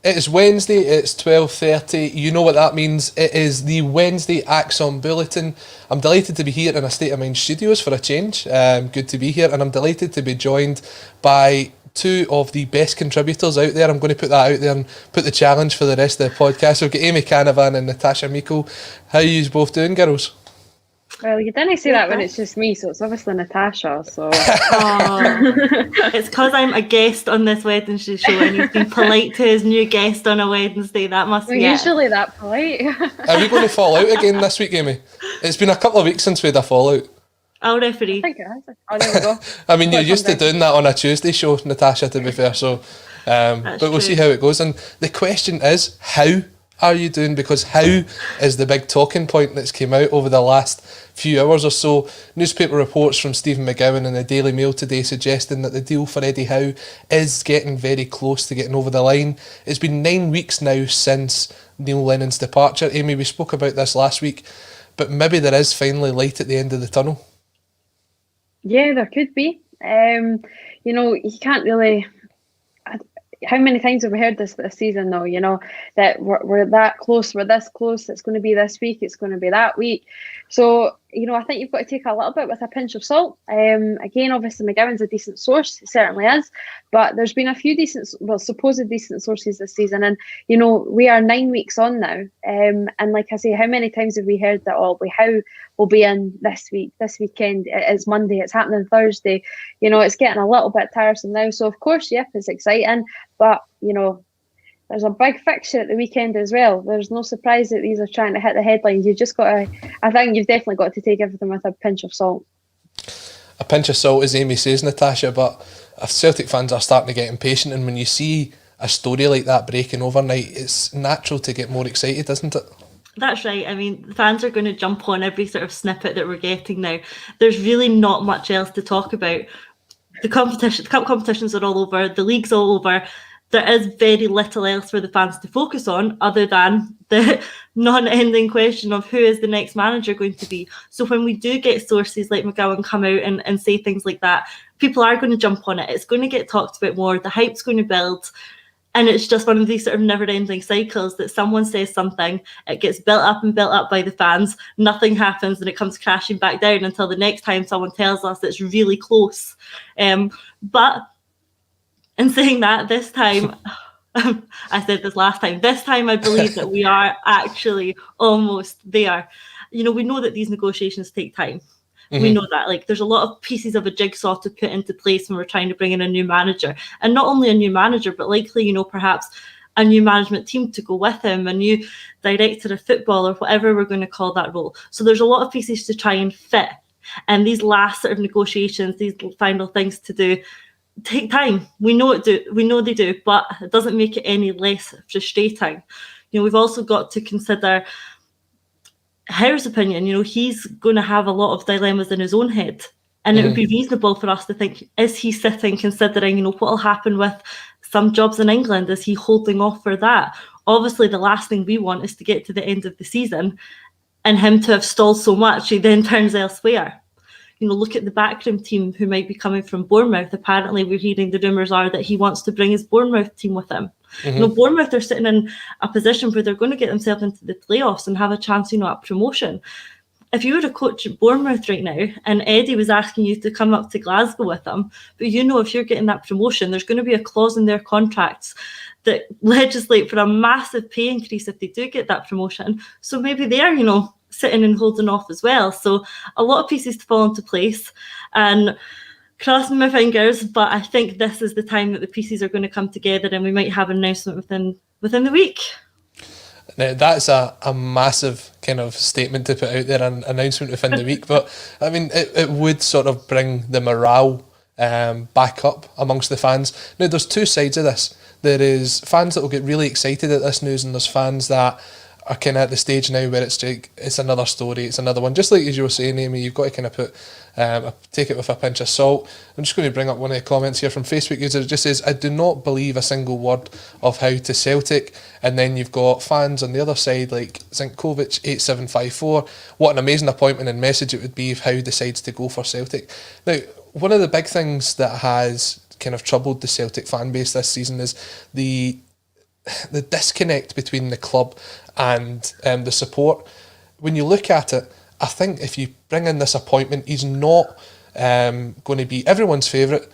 It is Wednesday, it's 12:30. You know what that means. It is the Wednesday ACSOM Bulletin. I'm delighted to be here in a State of Mind Studios for a change. Good to be here, and I'm delighted to be joined by two of the best contributors out there. I'm going to put that out there and put the challenge for the rest of the podcast. We've got Amy Canavan and Natasha Meikle. How are you both doing, girls? Well, you didn't say that when it's just me, so it's obviously Natasha. So it's because I'm a guest on this Wednesday show, and he's been polite to his new guest on a Wednesday. That must be usually that polite. Are we going to fall out again this week, Amy? It's been a couple of weeks since we had a fallout. I'll referee. I think it has. Oh, there we go. I mean, you're used to doing that on a Tuesday show, Natasha, to be fair. So, but we'll see how it goes. And the question is, how are you doing? Because how is the big talking point that's came out over the last few hours or so. Newspaper reports from Stephen McGowan in the Daily Mail today suggesting that the deal for Eddie Howe is getting very close to getting over the line. It's been 9 weeks now since Neil Lennon's departure. Amy, we spoke about this last week, but maybe there is finally light at the end of the tunnel. Yeah, there could be. You can't really... How many times have we heard this season, though, that we're that close, we're this close, it's going to be this week, it's going to be that week. So, I think you've got to take a little bit with a pinch of salt. Again, obviously, McGowan's a decent source, he certainly is, but there's been a few supposed decent sources this season, and, we are 9 weeks on now. And like I say, how many times have we heard that, Howe will be in this weekend, it's Monday, it's happening Thursday, it's getting a little bit tiresome now. So, of course, yep, it's exciting, but, there's a big fixture at the weekend as well. There's no surprise that these are trying to hit the headlines. I think you've definitely got to take everything with a pinch of salt. A pinch of salt, as Amy says, Natasha, but Celtic fans are starting to get impatient, and when you see a story like that breaking overnight, it's natural to get more excited, isn't it? That's right. I mean, fans are going to jump on every sort of snippet that we're getting now. There's really not much else to talk about. The cup competitions are all over, the league's all over. There is very little else for the fans to focus on other than the non-ending question of who is the next manager going to be. So when we do get sources like McGowan come out and say things like that, people are going to jump on it. It's going to get talked about more. The hype's going to build. And it's just one of these sort of never-ending cycles that someone says something, it gets built up by the fans, nothing happens, and it comes crashing back down until the next time someone tells us it's really close. But in saying that, this time, I said this last time, this time I believe that we are actually almost there. We know that these negotiations take time. Mm-hmm. We know that. There's a lot of pieces of a jigsaw to put into place when we're trying to bring in a new manager. And not only a new manager, but likely, perhaps a new management team to go with him, a new director of football or whatever we're going to call that role. So there's a lot of pieces to try and fit. And these last sort of negotiations, these final things to do, take time. We know they do, but it doesn't make it any less frustrating. We've also got to consider Howe's opinion. He's going to have a lot of dilemmas in his own head, and it would be reasonable for us to think, is he sitting considering what will happen with some jobs in England? Is he holding off for that? Obviously the last thing we want is to get to the end of the season and him to have stalled so much he then turns elsewhere. Look at the Backroom team who might be coming from Bournemouth. Apparently, we're hearing the rumours are that he wants to bring his Bournemouth team with him. Mm-hmm. Bournemouth are sitting in a position where they're going to get themselves into the playoffs and have a chance, at promotion. If you were a coach at Bournemouth right now and Eddie was asking you to come up to Glasgow with him, but if you're getting that promotion, there's going to be a clause in their contracts that legislate for a massive pay increase if they do get that promotion. So maybe they're, sitting and holding off as well. So a lot of pieces to fall into place, and crossing my fingers, but I think this is the time that the pieces are going to come together and we might have an announcement within the week. Now, that's a massive kind of statement to put out there, an announcement within the week, but I mean it would sort of bring the morale back up amongst the fans. Now, there's two sides of this. There is fans that will get really excited at this news, and there's fans that are kind of at the stage now where it's another story, it's another one. Just like as you were saying, Amy, you've got to kind of take it with a pinch of salt. I'm just going to bring up one of the comments here from Facebook user. It just says, I do not believe a single word of Howe to Celtic. And then you've got fans on the other side like Zinkovic 8754. What an amazing appointment and message it would be if Howe decides to go for Celtic. Now, one of the big things that has kind of troubled the Celtic fan base this season is the the disconnect between the club and the support. When you look at it, I think if you bring in this appointment, he's not going to be everyone's favourite,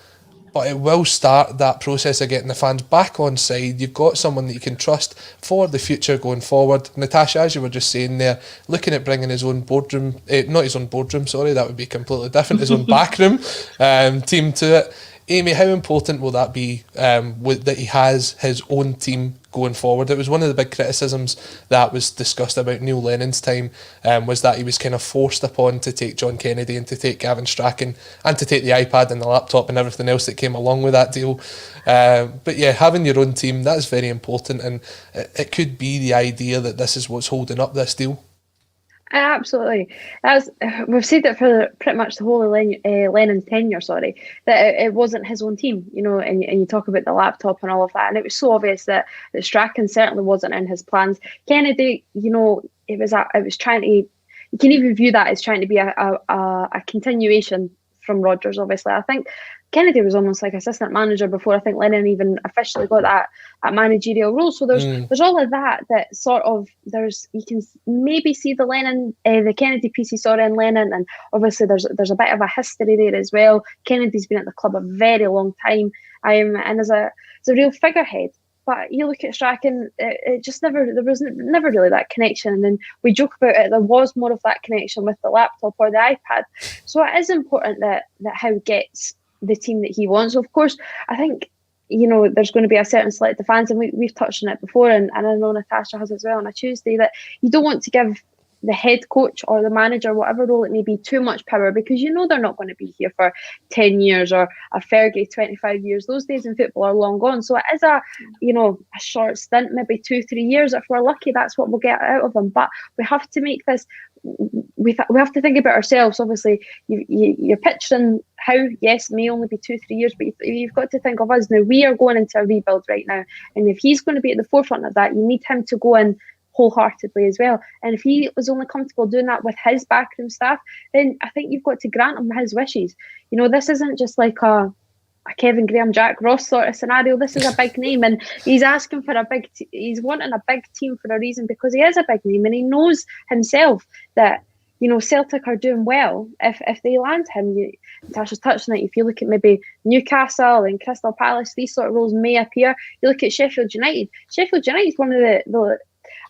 but it will start that process of getting the fans back on side. You've got someone that you can trust for the future going forward. Natasha, as you were just saying there, looking at bringing his own boardroom, not his own boardroom, sorry, that would be completely different, his own backroom team to it. Amy, how important will that be that he has his own team going forward? It was one of the big criticisms that was discussed about Neil Lennon's time, was that he was kind of forced upon to take John Kennedy and to take Gavin Strachan and to take the iPad and the laptop and everything else that came along with that deal. But yeah, having your own team, that's very important, and it could be the idea that this is what's holding up this deal. Absolutely. We've said it for pretty much the whole of Lennon's tenure, that it wasn't his own team, and you talk about the laptop and all of that, and it was so obvious that Strachan certainly wasn't in his plans. Kennedy, it was trying to, you can even view that as trying to be a continuation from Rodgers, obviously. I think Kennedy was almost like assistant manager before I think Lennon even officially got that managerial role. So there's all of that sort of, you can maybe see the Kennedy piece in Lennon, and obviously there's a bit of a history there as well. Kennedy's been at the club a very long time, and as a real figurehead. But you look at Strachan, it just there was never really that connection. And then we joke about it, there was more of that connection with the laptop or the iPad. So it is important that Howe gets the team that he wants. So of course, I think, there's going to be a certain select of fans, and we've touched on it before, and I know Natasha has as well on a Tuesday, that you don't want to give the head coach or the manager, whatever role it may be, too much power, because they're not going to be here for 10 years or a Fergie 25 years. Those days in football are long gone. So it is a short stint, maybe 2-3 years. If we're lucky, that's what we'll get out of them. But we have to make this, we have to think about ourselves. Obviously, you're picturing how, yes, it may only be 2-3 years, but you've got to think of us now. We are going into a rebuild right now. And if he's going to be at the forefront of that, you need him to go in wholeheartedly as well. And if he was only comfortable doing that with his backroom staff, then I think you've got to grant him his wishes. This isn't just like a Kevin Graham, Jack Ross sort of scenario. This is a big name, and he's asking for he's wanting a big team for a reason, because he is a big name, and he knows himself that Celtic are doing well if they land him. Tasha's touched on it. If you look at maybe Newcastle and Crystal Palace, these sort of roles may appear. You look at Sheffield United. Sheffield United is one of the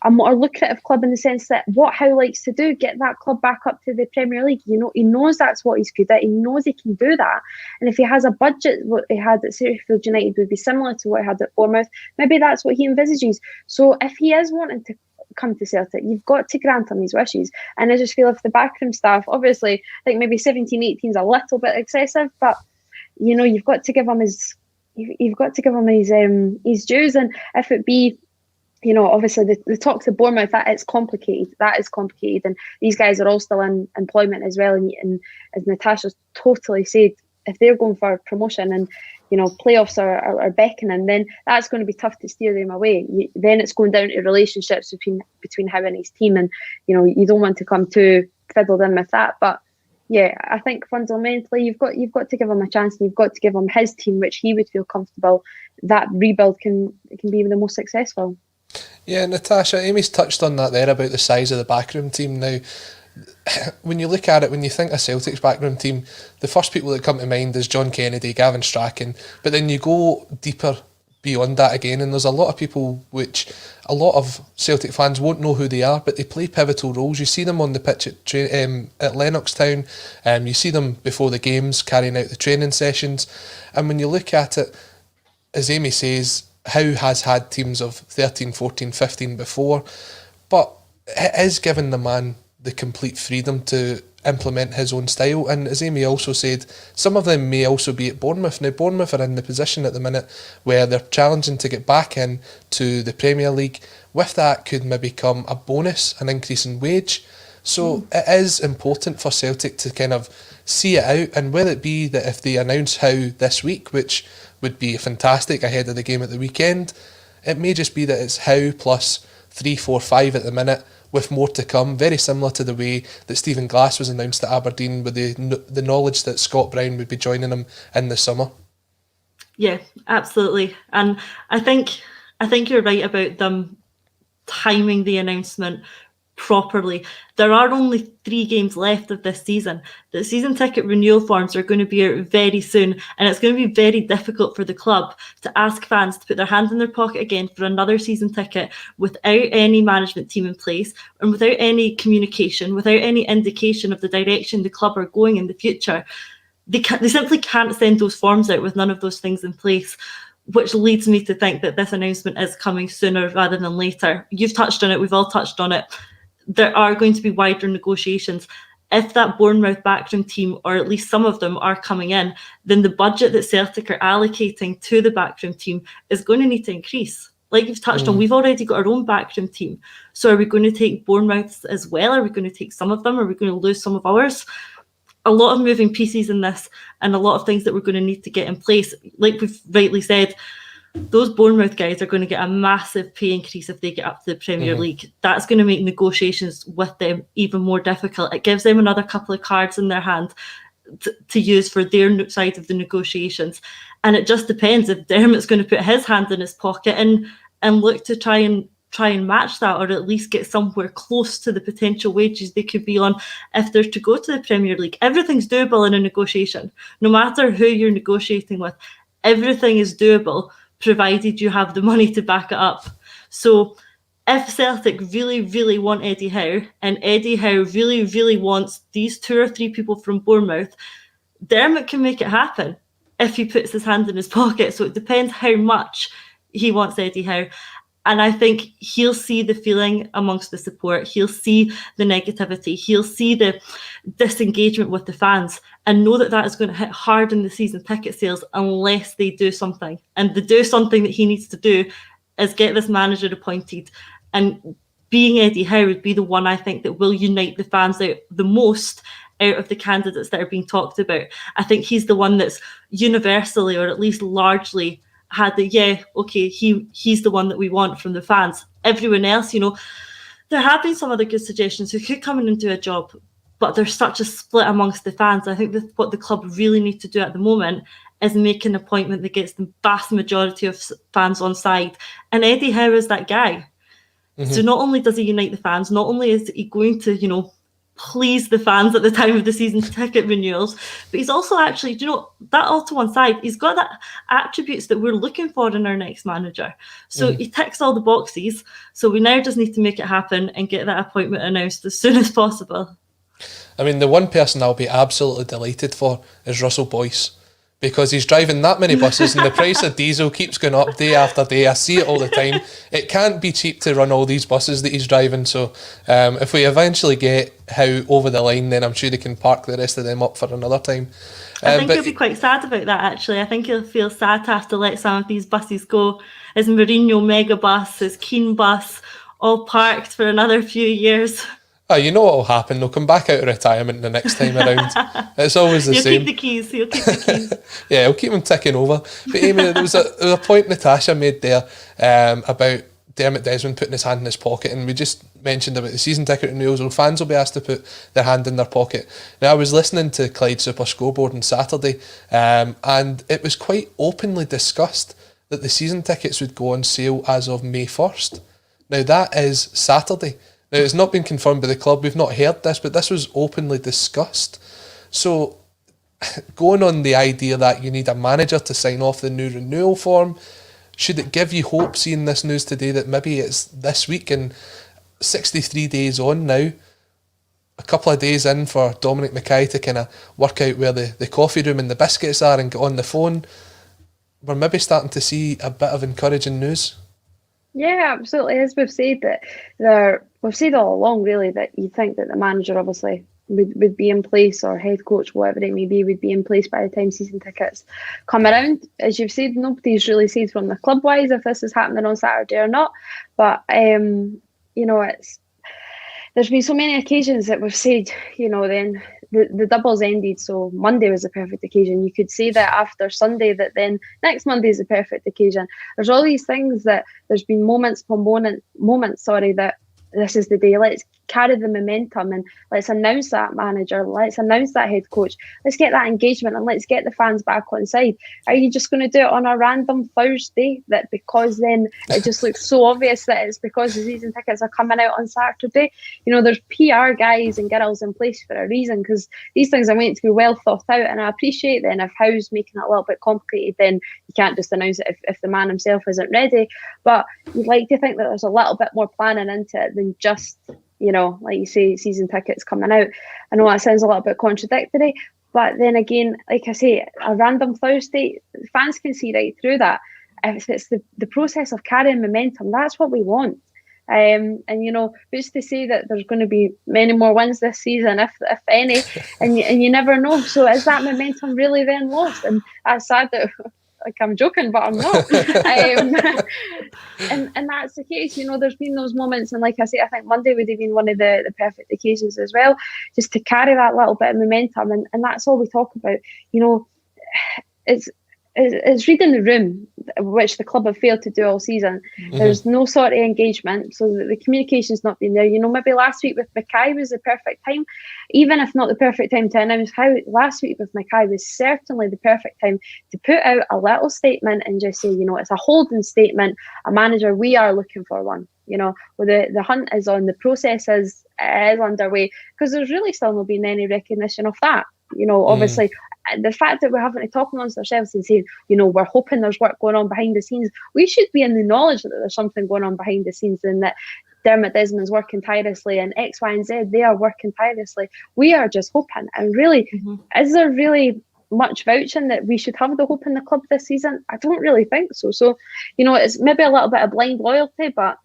a more lucrative club in the sense that what Howe likes to do, get that club back up to the Premier League. He knows that's what he's good at. He knows he can do that. And if he has a budget, what he had at Sheffield United would be similar to what he had at Bournemouth. Maybe that's what he envisages. So if he is wanting to come to Celtic, you've got to grant him his wishes. And I just feel if the backroom staff, obviously, I think maybe 17-18 is a little bit excessive, but you've got to give him his dues. And if it be, obviously the talk to Bournemouth, that is complicated. And these guys are all still in employment as well. And as Natasha's totally said, if they're going for promotion and playoffs are beckoning, then that's going to be tough to steer them away. Then it's going down to relationships between Howe and his team, and you don't want to come too fiddled in with that. But yeah, I think fundamentally you've got to give him a chance, and you've got to give him his team, which he would feel comfortable that rebuild can be the most successful. Yeah, Natasha, Amy's touched on that there about the size of the backroom team. Now, when you look at it, when you think of Celtic's backroom team, the first people that come to mind is John Kennedy, Gavin Strachan, but then you go deeper beyond that again, and there's a lot of people which a lot of Celtic fans won't know who they are, but they play pivotal roles. You see them on the pitch at Lennoxtown, you see them before the games carrying out the training sessions, and when you look at it, as Amy says, Howe has had teams of 13, 14, 15 before, but it is giving the man the complete freedom to implement his own style. And as Amy also said, some of them may also be at Bournemouth. Now, Bournemouth are in the position at the minute where they're challenging to get back in to the Premier League. With that could maybe come a bonus, an increase in wage. So it is important for Celtic to kind of see it out, and will it be that if they announce Howe this week, which would be fantastic ahead of the game at the weekend, it may just be that it's Howe plus 3, 4, 5 at the minute, with more to come, very similar to the way that Stephen Glass was announced at Aberdeen, with the knowledge that Scott Brown would be joining him in the summer. Yeah, absolutely. And I think I think you're right about them timing the announcement properly. There are only 3 games left of this season. The season ticket renewal forms are going to be out very soon, and it's going to be very difficult for the club to ask fans to put their hand in their pocket again for another season ticket without any management team in place and without any communication, without any indication of the direction the club are going in the future. They simply can't send those forms out with none of those things in place, which leads me to think that this announcement is coming sooner rather than later. You've touched on it, we've all touched on it. There are going to be wider negotiations. If that Bournemouth backroom team, or at least some of them, are coming in, then the budget that Celtic are allocating to the backroom team is going to need to increase. Like you've touched on, we've already got our own backroom team. So are we going to take Bournemouth's as well? Are we going to take some of them? Are we going to lose some of ours? A lot of moving pieces in this, and a lot of things that we're going to need to get in place. Like we've rightly said, those Bournemouth guys are going to get a massive pay increase if they get up to the Premier League. That's going to make negotiations with them even more difficult. It gives them another couple of cards in their hand to use for their side of the negotiations. And it just depends if Dermot's going to put his hand in his pocket and look to try and match that, or at least get somewhere close to the potential wages they could be on if they're to go to the Premier League. Everything's doable in a negotiation. No matter who you're negotiating with, everything is doable, provided you have the money to back it up. So if Celtic really, really want Eddie Howe, and Eddie Howe really, really wants these 2 or 3 people from Bournemouth, Dermot can make it happen if he puts his hand in his pocket. So it depends how much he wants Eddie Howe. And I think he'll see the feeling amongst the support. He'll see the negativity. He'll see the disengagement with the fans and know that is going to hit hard in the season ticket sales unless they do something. And the do something that he needs to do is get this manager appointed. And being Eddie Howe would be the one, I think, that will unite the fans out the most out of the candidates that are being talked about. I think he's the one that's universally, or at least largely, had the, he's the one that we want from the fans. Everyone else, there have been some other good suggestions who could come in and do a job, but there's such a split amongst the fans. I think that what the club really need to do at the moment is make an appointment that gets the vast majority of fans on side. And Eddie Howe is that guy. So not only does he unite the fans, not only is he going to, please the fans at the time of the season ticket renewals, but he's also actually, that all to one side, he's got that attributes that we're looking for in our next manager. So he ticks all the boxes. So we now just need to make it happen and get that appointment announced as soon as possible. I mean, the one person I'll be absolutely delighted for is Russell Boyce, because he's driving that many buses and the price of diesel keeps going up day after day. I see it all the time. It can't be cheap to run all these buses that he's driving. So if we eventually get Howe over the line, then I'm sure they can park the rest of them up for another time. I think he'll be quite sad about that, actually. I think he'll feel sad to have to let some of these buses go. His Mourinho mega bus, his Keane bus, all parked for another few years. Oh, you know what will happen? They'll come back out of retirement the next time around. It's always the same. He'll keep the keys. Yeah, he'll keep them ticking over. But Amy, there was a point Natasha made there about Dermot Desmond putting his hand in his pocket, and we just mentioned about the season ticket renewals. Well, fans will be asked to put their hand in their pocket. Now, I was listening to Clyde Super Scoreboard on Saturday, and it was quite openly discussed that the season tickets would go on sale as of May 1st. Now, that is Saturday. Now, it's not been confirmed by the club. We've not heard this, but this was openly discussed. So, going on the idea that you need a manager to sign off the new renewal form, should it give you hope seeing this news today that maybe it's this week and 63 days on now, a couple of days in for Dominic Mackay to kind of work out where the coffee room and the biscuits are and get on the phone, we're maybe starting to see a bit of encouraging news? Yeah, absolutely. As we've said, we've said all along, really, that you think that the manager obviously would be in place, or head coach, whatever it may be, would be in place by the time season tickets come around. As you've said, nobody's really said from the club wise if this is happening on Saturday or not. But there's been so many occasions that we've said, then the doubles ended, so Monday was the perfect occasion. You could say that after Sunday, that then next Monday is the perfect occasion. There's all these things that there's been moments that this is the day. Let's carry the momentum and let's announce that manager. Let's announce that head coach. Let's get that engagement and let's get the fans back on side. Are you just going to do it on a random Thursday that because then it just looks so obvious that it's because the season tickets are coming out on Saturday? You know, there's PR guys and girls in place for a reason, because these things are meant to be well thought out. And I appreciate then if Howe's making it a little bit complicated, then you can't just announce it if the man himself isn't ready. But you'd like to think that there's a little bit more planning into it than just, you know, like you say, season tickets coming out. I know that sounds a little bit contradictory, but then again, like I say, a random Thursday, fans can see right through that. If it's the process of carrying momentum, that's what we want. And you know, who's to say that there's going to be many more wins this season, if any, and you never know. So is that momentum really then lost? And that's sad that, like, I'm joking, but I'm not. And that's the case. You know, there's been those moments, and like I say, I think Monday would have been one of the perfect occasions as well, just to carry that little bit of momentum, and that's all we talk about. You know, it's reading the room, which the club have failed to do all season. Mm-hmm. There's no sort of engagement, so the communication's not been there. You know, maybe last week with Mackay was the perfect time, even if not the perfect time to announce how. Last week with Mackay was certainly the perfect time to put out a little statement and just say, you know, it's a holding statement, a manager, we are looking for one. You know, well, the hunt is on, the process is underway, because there's really still not been any recognition of that. You know, obviously, the fact that we're having to talk amongst ourselves and saying, you know, we're hoping there's work going on behind the scenes, we should be in the knowledge that there's something going on behind the scenes, and that Dermot Desmond's working tirelessly and X, Y, and Z, they are working tirelessly. We are just hoping. And really, is there really much vouching that we should have the hope in the club this season? I don't really think so. So, you know, it's maybe a little bit of blind loyalty, but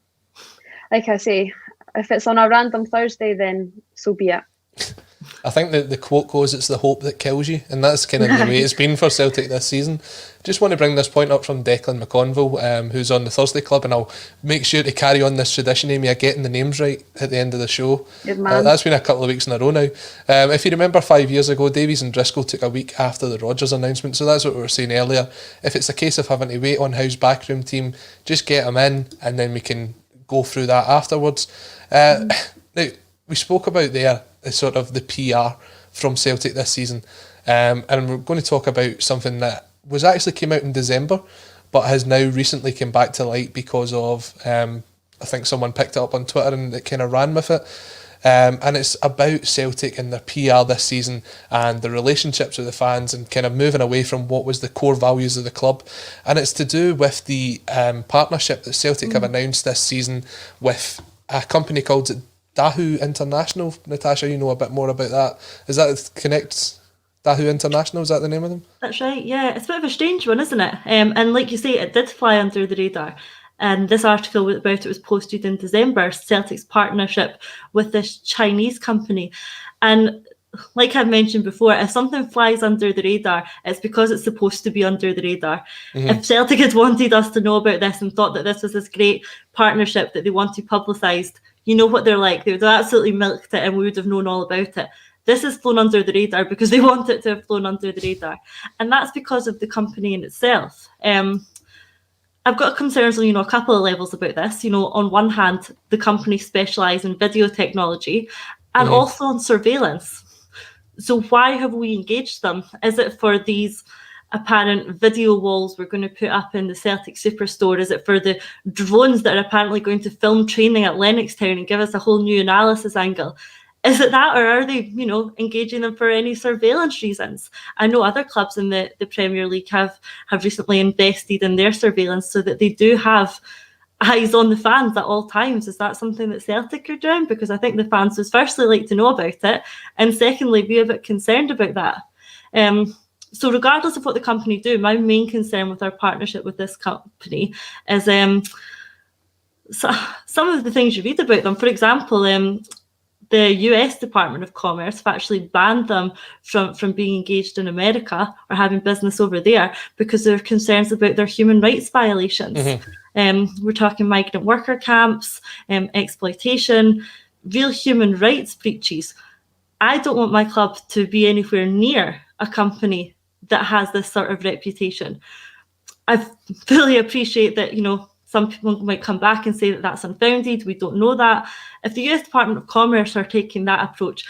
like I say, if it's on a random Thursday, then so be it. I think that the quote goes, it's the hope that kills you, and that's kind of the way it's been for Celtic this season. Just want to bring this point up from Declan McConville, who's on the Thursday Club, and I'll make sure to carry on this tradition, Amy, of getting the names right at the end of the show. Good man. That's been a couple of weeks in a row now. If you remember 5 years ago, Davies and Driscoll took a week after the Rodgers announcement, so that's what we were saying earlier. If it's a case of having to wait on Howe's backroom team, just get them in, and then we can go through that afterwards. Now, we spoke about there sort of the PR from Celtic this season, and we're going to talk about something that was actually came out in December but has now recently come back to light because of I think someone picked it up on Twitter and it kind of ran with it, and it's about Celtic and their PR this season and the relationships with the fans and kind of moving away from what was the core values of the club. And it's to do with the partnership that Celtic have announced this season with a company called Dahu International. Natasha, you know a bit more about that. Is that connects Dahu International? Is that the name of them? That's right, yeah. It's a bit of a strange one, isn't it? And like you say, it did fly under the radar. And this article about it was posted in December, Celtic's partnership with this Chinese company. And like I've mentioned before, if something flies under the radar, it's because it's supposed to be under the radar. If Celtic had wanted us to know about this and thought that this was this great partnership that they wanted publicised, you know what they're like. They would have absolutely milked it and we would have known all about it. This has flown under the radar because they want it to have flown under the radar. And that's because of the company in itself. I've got concerns on, a couple of levels about this. On one hand, the company specialise in video technology and also on surveillance. So why have we engaged them? Is it for these apparent video walls we're going to put up in the Celtic Superstore? Is it for the drones that are apparently going to film training at Lennoxtown and give us a whole new analysis angle? Is it that, or are they, engaging them for any surveillance reasons? I know other clubs in the Premier League have recently invested in their surveillance so that they do have eyes on the fans at all times. Is that something that Celtic are doing? Because I think the fans would firstly like to know about it, and secondly be a bit concerned about that. So regardless of what the company do, my main concern with our partnership with this company is some of the things you read about them. For example, the US Department of Commerce have actually banned them from being engaged in America or having business over there because there are concerns about their human rights violations. We're talking migrant worker camps, exploitation, real human rights breaches. I don't want my club to be anywhere near a company that has this sort of reputation. I fully appreciate that, Some people might come back and say that that's unfounded. We don't know that. If the US Department of Commerce are taking that approach,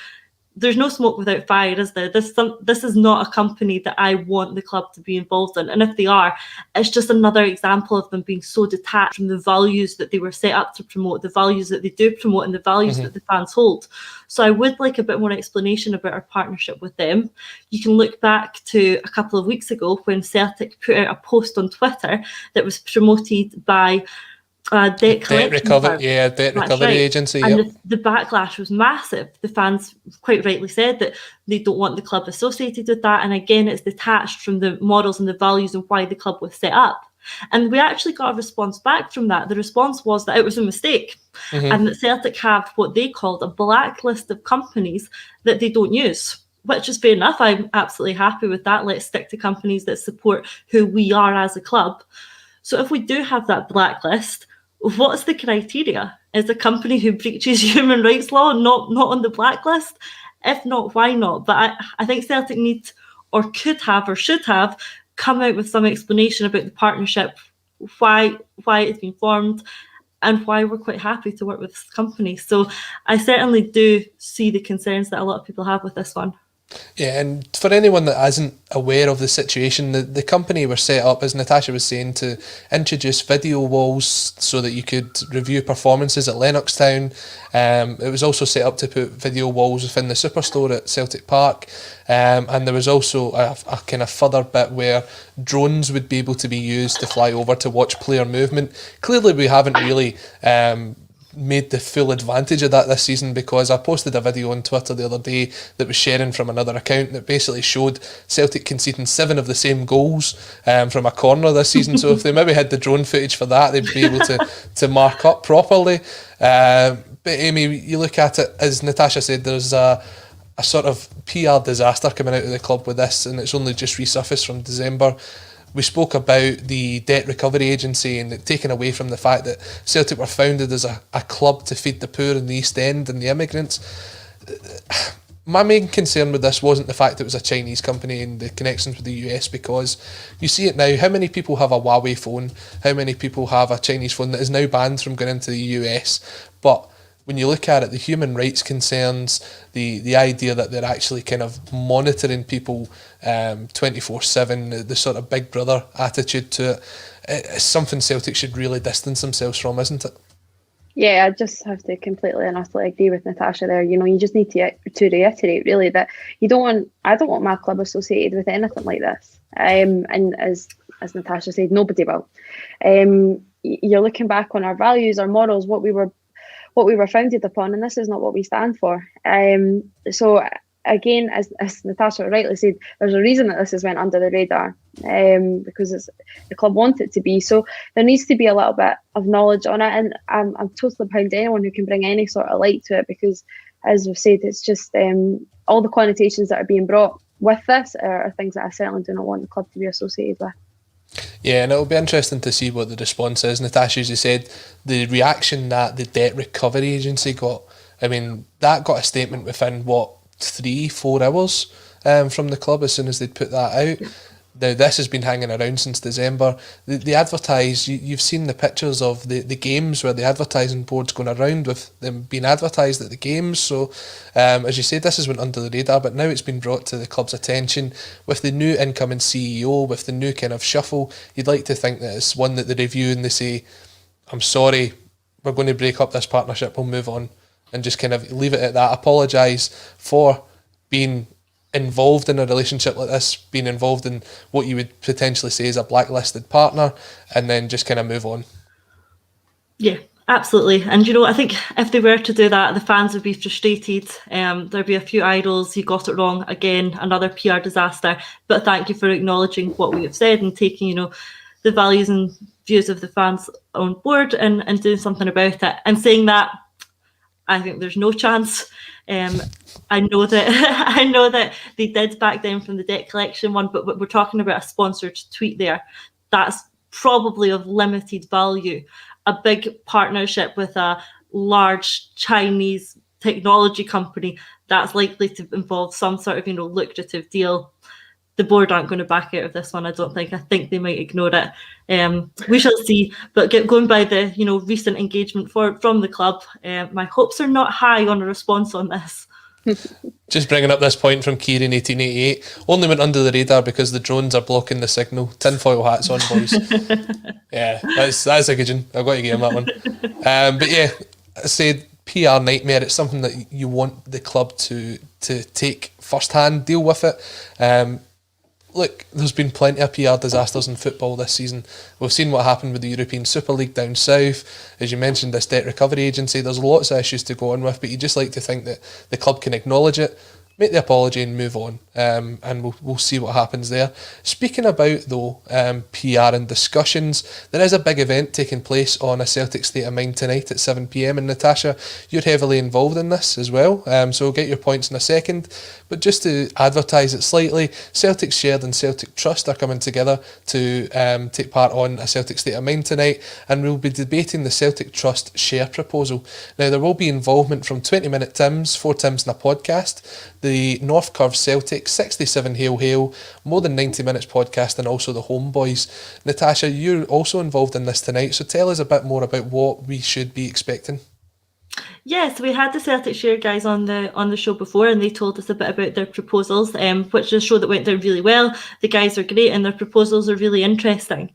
there's no smoke without fire, is there? This is not a company that I want the club to be involved in. And if they are, it's just another example of them being so detached from the values that they were set up to promote, the values that they do promote, and the values that the fans hold. So I would like a bit more explanation about our partnership with them. You can look back to a couple of weeks ago when Celtic put out a post on Twitter that was promoted by debt recovery agency. And the backlash was massive. The fans quite rightly said that they don't want the club associated with that. And again, it's detached from the morals and the values and why the club was set up. And we actually got a response back from that. The response was that it was a mistake and that Celtic have what they called a blacklist of companies that they don't use, which is fair enough. I'm absolutely happy with that. Let's stick to companies that support who we are as a club. So if we do have that blacklist, what's the criteria? Is a company who breaches human rights law not on the blacklist? If not, why not? But I think Celtic needs, or could have, or should have, come out with some explanation about the partnership, why it's been formed, and why we're quite happy to work with this company. So I certainly do see the concerns that a lot of people have with this one. Yeah, and for anyone that isn't aware of the situation, the company were set up, as Natasha was saying, to introduce video walls so that you could review performances at Lennoxtown. It was also set up to put video walls within the Superstore at Celtic Park. And there was also a kind of further bit where drones would be able to be used to fly over to watch player movement. Clearly, we haven't really made the full advantage of that this season, because I posted a video on Twitter the other day that was sharing from another account that basically showed Celtic conceding 7 of the same goals from a corner this season. So if they maybe had the drone footage for that, they'd be able to mark up properly. But Amy, you look at it, as Natasha said, there's a sort of PR disaster coming out of the club with this, and it's only just resurfaced from December. We spoke about the debt recovery agency and it taken away from the fact that Celtic were founded as a club to feed the poor in the East End and the immigrants. My main concern with this wasn't the fact it was a Chinese company and the connections with the US, because you see it now. How many people have a Huawei phone? How many people have a Chinese phone that is now banned from going into the US? But when you look at it, the human rights concerns, the idea that they're actually kind of monitoring people 24/7, the sort of big brother attitude to it, it's something Celtic should really distance themselves from, isn't it? Yeah, I just have to completely and utterly agree with Natasha there. You know, you just need to reiterate really that I don't want my club associated with anything like this. And as Natasha said, nobody will. You're looking back on our values, our morals, what we were founded upon, and this is not what we stand for. So again, as Natasha rightly said, there's a reason that this has went under the radar, because the club wants it to be. So there needs to be a little bit of knowledge on it, and I'm totally behind anyone who can bring any sort of light to it, because as we've said, it's just all the connotations that are being brought with this are things that I certainly do not want the club to be associated with. Yeah, and it'll be interesting to see what the response is. Natasha, as you said, the reaction that the debt recovery agency got, I mean, that got a statement within, 3-4 hours from the club as soon as they'd put that out. Now, this has been hanging around since December. They advertise, you've seen the pictures of the games where the advertising board's going around with them being advertised at the games. So, as you said, this has went under the radar, but now it's been brought to the club's attention with the new incoming CEO, with the new kind of shuffle. You'd like to think that it's one that they review and they say, I'm sorry, we're going to break up this partnership, we'll move on, and just kind of leave it at that. Apologise for being involved in a relationship like this, being involved in what you would potentially say is a blacklisted partner, and then just kind of move on. Yeah, absolutely. And you know, I think if they were to do that, the fans would be frustrated. There'd be a few idols, you got it wrong again, another PR disaster. But thank you for acknowledging what we have said and taking, you know, the values and views of the fans on board and doing something about it. And saying that, I think there's no chance. I know that they did back down from the debt collection one, but we're talking about a sponsored tweet there. That's probably of limited value. A big partnership with a large Chinese technology company, that's likely to involve some sort of, you know, lucrative deal. the board aren't going to back out of this one, I don't think. I think they might ignore it. We shall see. But going by the recent engagement from the club, my hopes are not high on a response on this. Just bringing up this point from Kieran 1888, only went under the radar because the drones are blocking the signal. Tinfoil hats on, boys. Yeah, that's a good one. I've got to give him that one. But yeah, I said PR nightmare. It's something that you want the club to take first hand, deal with it. Look, there's been plenty of PR disasters in football this season. We've seen what happened with the European Super League down south. As you mentioned, this debt recovery agency, there's lots of issues to go on with, but you just like to think that the club can acknowledge it, make the apology and move on, and we'll see what happens there. Speaking about, though, PR and discussions, there is a big event taking place on A Celtic State of Mind tonight at 7 p.m, and Natasha, you're heavily involved in this as well, so we'll get your points in a second. But just to advertise it slightly, Celtic Shared and Celtic Trust are coming together to take part on A Celtic State of Mind tonight, and we'll be debating the Celtic Trust share proposal. Now, there will be involvement from 20-minute Tims, 4 Tims and a podcast, the North Curve Celtic, 67 Hail Hail, More Than 90 Minutes podcast, and also the Homeboys. Natasha, you're also involved in this tonight, so tell us a bit more about what we should be expecting. Yes, we had the Celtic Share guys on the show before, and they told us a bit about their proposals, which is a show that went down really well. The guys are great, and their proposals are really interesting.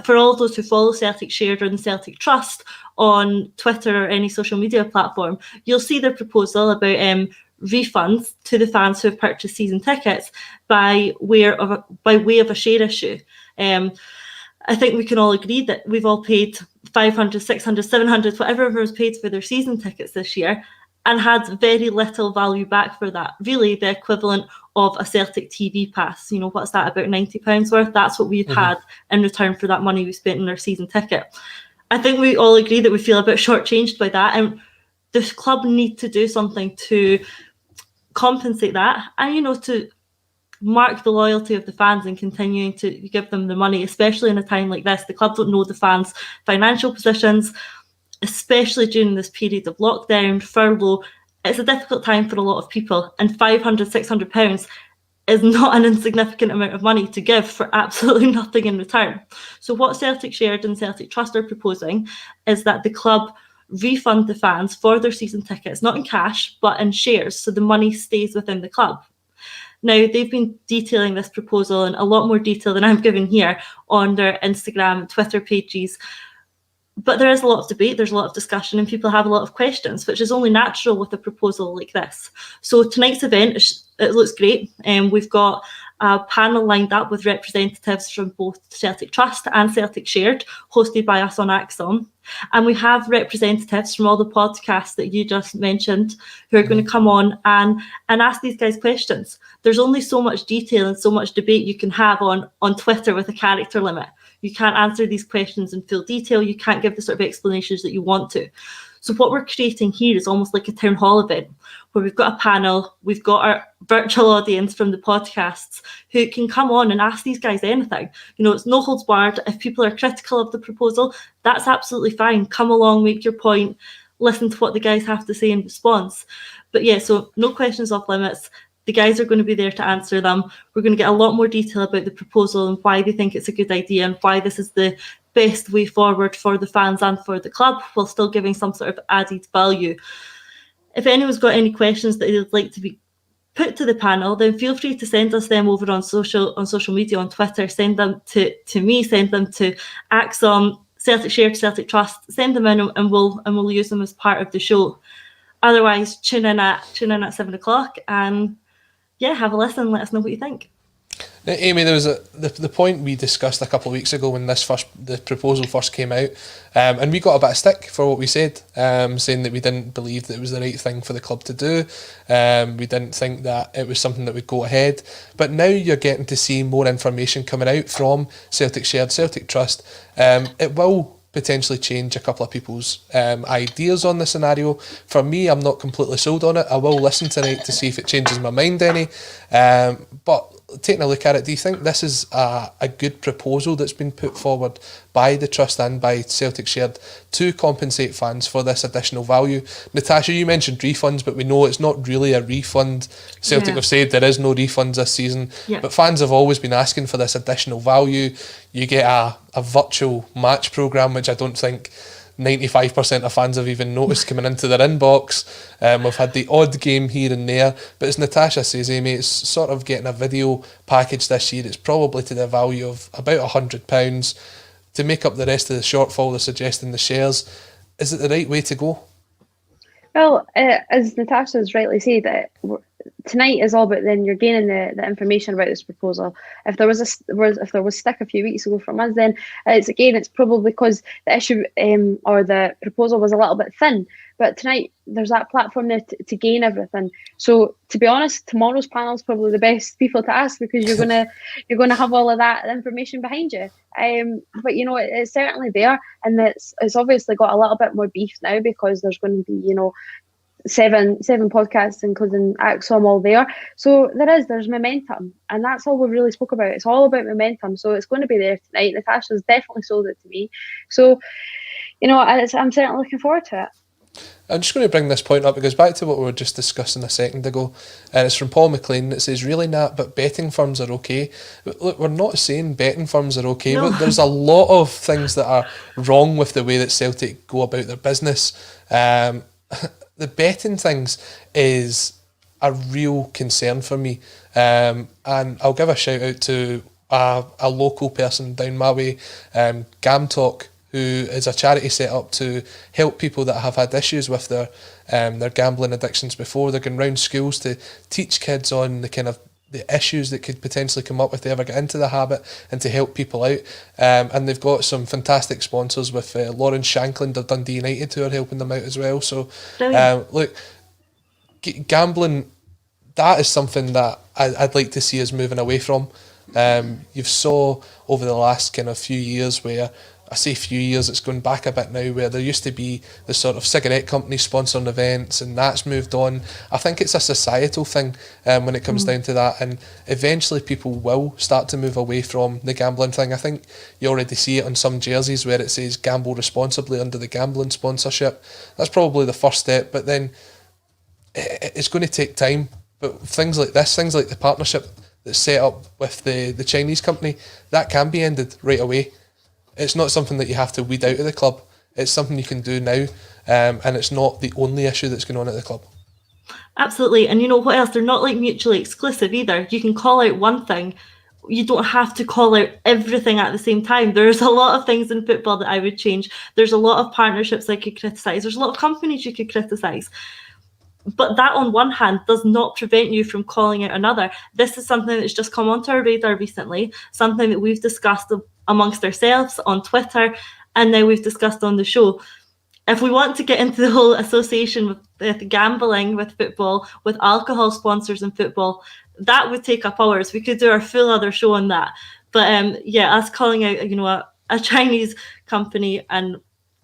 For all those who follow Celtic Share or the Celtic Trust on Twitter or any social media platform, you'll see their proposal about refunds to the fans who have purchased season tickets by way of a share issue. I think we can all agree that we've all paid 500, 600, 700, whatever was paid for their season tickets this year, and had very little value back for that. Really, the equivalent of a Celtic TV pass. What's that, about £90 worth? That's what we've had in return for that money we spent on our season ticket. I think we all agree that we feel a bit shortchanged by that, and the club need to do something to compensate that, and to mark the loyalty of the fans and continuing to give them the money, especially in a time like this. The club don't know the fans' financial positions, especially during this period of lockdown, furlough. It's a difficult time for a lot of people, and £500, £600 is not an insignificant amount of money to give for absolutely nothing in return. So what Celtic Shared and Celtic Trust are proposing is that the club refund the fans for their season tickets, not in cash, but in shares, so the money stays within the club. Now, they've been detailing this proposal in a lot more detail than I'm giving here on their Instagram and Twitter pages. But there is a lot of debate, there's a lot of discussion, and people have a lot of questions, which is only natural with a proposal like this. So tonight's event, it looks great. We've got a panel lined up with representatives from both Celtic Trust and Celtic Shared, hosted by us on ACSOM. And we have representatives from all the podcasts that you just mentioned who are going to come on and ask these guys questions. There's only so much detail and so much debate you can have on Twitter with a character limit. You can't answer these questions in full detail. You can't give the sort of explanations that you want to. So what we're creating here is almost like a town hall event where we've got a panel, we've got our virtual audience from the podcasts who can come on and ask these guys anything. It's no holds barred. If people are critical of the proposal, that's absolutely fine. Come along, make your point, listen to what the guys have to say in response. But yeah, so no questions off limits. The guys are going to be there to answer them. We're going to get a lot more detail about the proposal and why they think it's a good idea and why this is the best way forward for the fans and for the club, while still giving some sort of added value. If anyone's got any questions that they'd like to be put to the panel, then feel free to send us them over on social media, on Twitter. Send them to me, send them to ACSOM, Celtic Shared, Celtic Trust. Send them in and we'll use them as part of the show. Otherwise, tune in at 7 o'clock and have a listen. Let us know what you think. Now, Amy, there was the point we discussed a couple of weeks ago when the proposal first came out, and we got a bit of stick for what we said, saying that we didn't believe that it was the right thing for the club to do. We didn't think that it was something that would go ahead. But now you're getting to see more information coming out from Celtic Shared, Celtic Trust. It will potentially change a couple of people's ideas on the scenario. For me, I'm not completely sold on it. I will listen tonight to see if it changes my mind any. But taking a look at it, do you think this is a good proposal that's been put forward by the Trust and by Celtic Shared to compensate fans for this additional value? Natasha, you mentioned refunds, but we know it's not really a refund. Celtic have said there is no refunds this season, but fans have always been asking for this additional value. You get a virtual match programme, which I don't think 95% of fans have even noticed coming into their inbox. We've had the odd game here and there, but as Natasha says, Amy, it's sort of getting a video package this year. It's probably to the value of about £100 to make up the rest of the shortfall. They're suggesting the shares. Is it the right way to go? Well, as Natasha's rightly said, tonight is all about then you're gaining the information about this proposal. If there was stick a few weeks ago from us, then it's probably because the issue or the proposal was a little bit thin. But tonight there's that platform there to gain everything. So to be honest, tomorrow's panel is probably the best people to ask, because you're gonna have all of that information behind you. But you know, it's certainly there, and it's obviously got a little bit more beef now, because there's going to be, you know, seven podcasts, including ACSOM, all there. So there's momentum, and that's all we really spoke about. It's all about momentum. So it's going to be there tonight. Natasha's definitely sold it to me. So, you know, I'm certainly looking forward to it. I'm just going to bring this point up. It goes back to what we were just discussing a second ago, and it's from Paul McLean. It says, really, Nat, but betting firms are okay. Look, we're not saying betting firms are okay, but there's a lot of things that are wrong with the way that Celtic go about their business. The betting things is a real concern for me, and I'll give a shout out to a local person down my way, Gam Talk, who is a charity set up to help people that have had issues with their gambling addictions before. They're going round schools to teach kids on the kind of the issues that could potentially come up if they ever get into the habit, and to help people out. And they've got some fantastic sponsors with Lauren Shankland of Dundee United who are helping them out as well. So look, gambling, that is something that I'd like to see us moving away from. You've saw over the last kind of few years where, I say few years, it's gone back a bit now, where there used to be the sort of cigarette companies sponsoring events, and that's moved on. I think it's a societal thing when it comes down to that, and eventually people will start to move away from the gambling thing. I think you already see it on some jerseys where it says gamble responsibly under the gambling sponsorship. That's probably the first step, but then it's going to take time. But things like this, things like the partnership that's set up with the Chinese company, that can be ended right away. It's not something that you have to weed out of the club. It's something you can do now, and it's not the only issue that's going on at the club. Absolutely. And you know what else? They're not like mutually exclusive either. You can call out one thing. You don't have to call out everything at the same time. There's a lot of things in football that I would change. There's a lot of partnerships I could criticise. There's a lot of companies you could criticise. But that, on one hand, does not prevent you from calling out another. This is something that's just come onto our radar recently, something that we've discussed amongst ourselves on Twitter, and now we've discussed on the show. If we want to get into the whole association with gambling, with football, with alcohol sponsors in football, that would take up hours. We could do our full other show on that. But us calling out, you know, a Chinese company and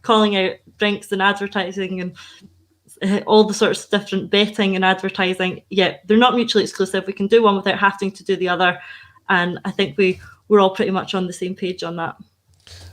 calling out drinks and advertising and all the sorts of different betting and advertising, they're not mutually exclusive. We can do one without having to do the other, and I think we're all pretty much on the same page on that.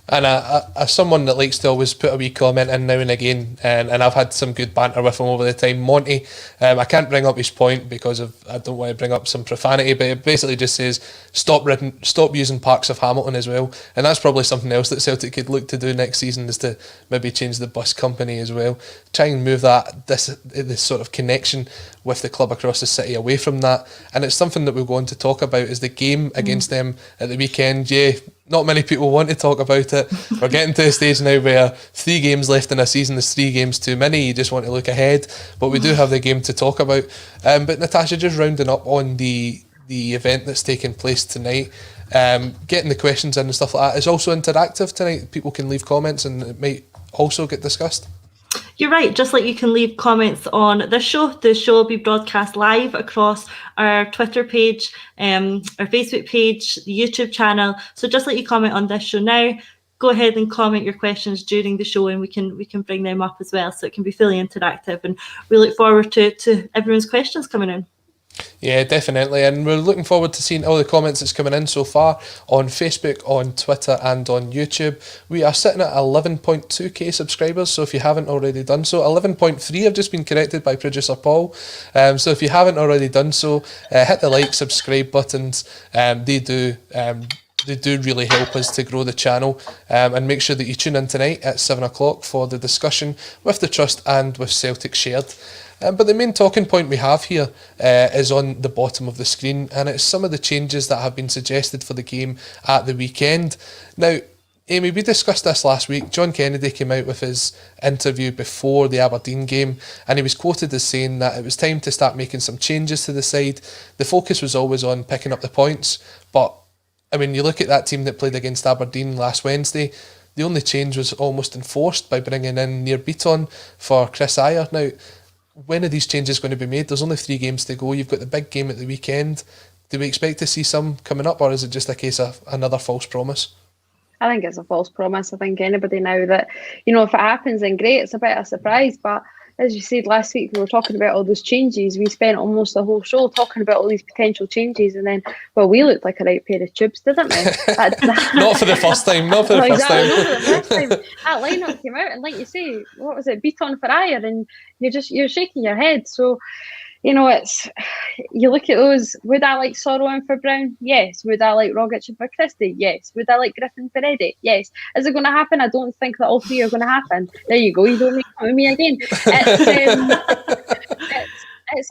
And as someone that likes to always put a wee comment in now and again, and I've had some good banter with him over the time, Monty, I can't bring up his point because I don't want to bring up some profanity, but it basically just says stop using Parks of Hamilton as well, and that's probably something else that Celtic could look to do next season, is to maybe change the bus company as well, try and move this sort of connection with the club across the city away from that. And it's something that we're going to talk about, is the game against them at the weekend. Not many people want to talk about it. We're getting to a stage now where 3 games left in a season is 3 games too many. You just want to look ahead. But we do have the game to talk about. But Natasha, just rounding up on the event that's taking place tonight, getting the questions in and stuff like that is also interactive tonight. People can leave comments and it might also get discussed. You're right. Just like you can leave comments on this show, the show will be broadcast live across our Twitter page, our Facebook page, the YouTube channel. So just like you comment on this show now, go ahead and comment your questions during the show, and we can bring them up as well. So it can be fully interactive, and we look forward to everyone's questions coming in. Yeah, definitely. And we're looking forward to seeing all the comments that's coming in so far on Facebook, on Twitter and on YouTube. We are sitting at 11.2k subscribers, so if you haven't already done so, 11.3, I've just been corrected by producer Paul. So if you haven't already done so, hit the like, subscribe buttons. They do really help us to grow the channel, and make sure that you tune in tonight at 7 o'clock for the discussion with the Trust and with Celtic Shared. But the main talking point we have here is on the bottom of the screen, and it's some of the changes that have been suggested for the game at the weekend. Now, Amy, we discussed this last week. John Kennedy came out with his interview before the Aberdeen game, and he was quoted as saying that it was time to start making some changes to the side. The focus was always on picking up the points, but I mean, you look at that team that played against Aberdeen last Wednesday, the only change was almost enforced by bringing in Nir Beaton for Chris Ayer. Now, when are these changes going to be made? There's only 3 games to go. You've got the big game at the weekend. Do we expect to see some coming up, or is it just a case of another false promise? I think it's a false promise. I think anybody now that, if it happens, then great, it's a bit of a surprise. But as you said last week, we were talking about all those changes. We spent almost the whole show talking about all these potential changes, and then, well, we looked like a right pair of tubes, didn't we? Not for the first time. Not for the first time. Not for the first time. That lineup came out, and like you say, what was it? Beaton for Ayer, and you're shaking your head. So, it's, you look at those. Would I like Soro in for Brown? Yes. Would I like Rogic in for Christie? Yes. Would I like Griff in for Eddie? Yes. Is it going to happen? I don't think that all 3 are going to happen. There you go. You don't make fun of me again. It's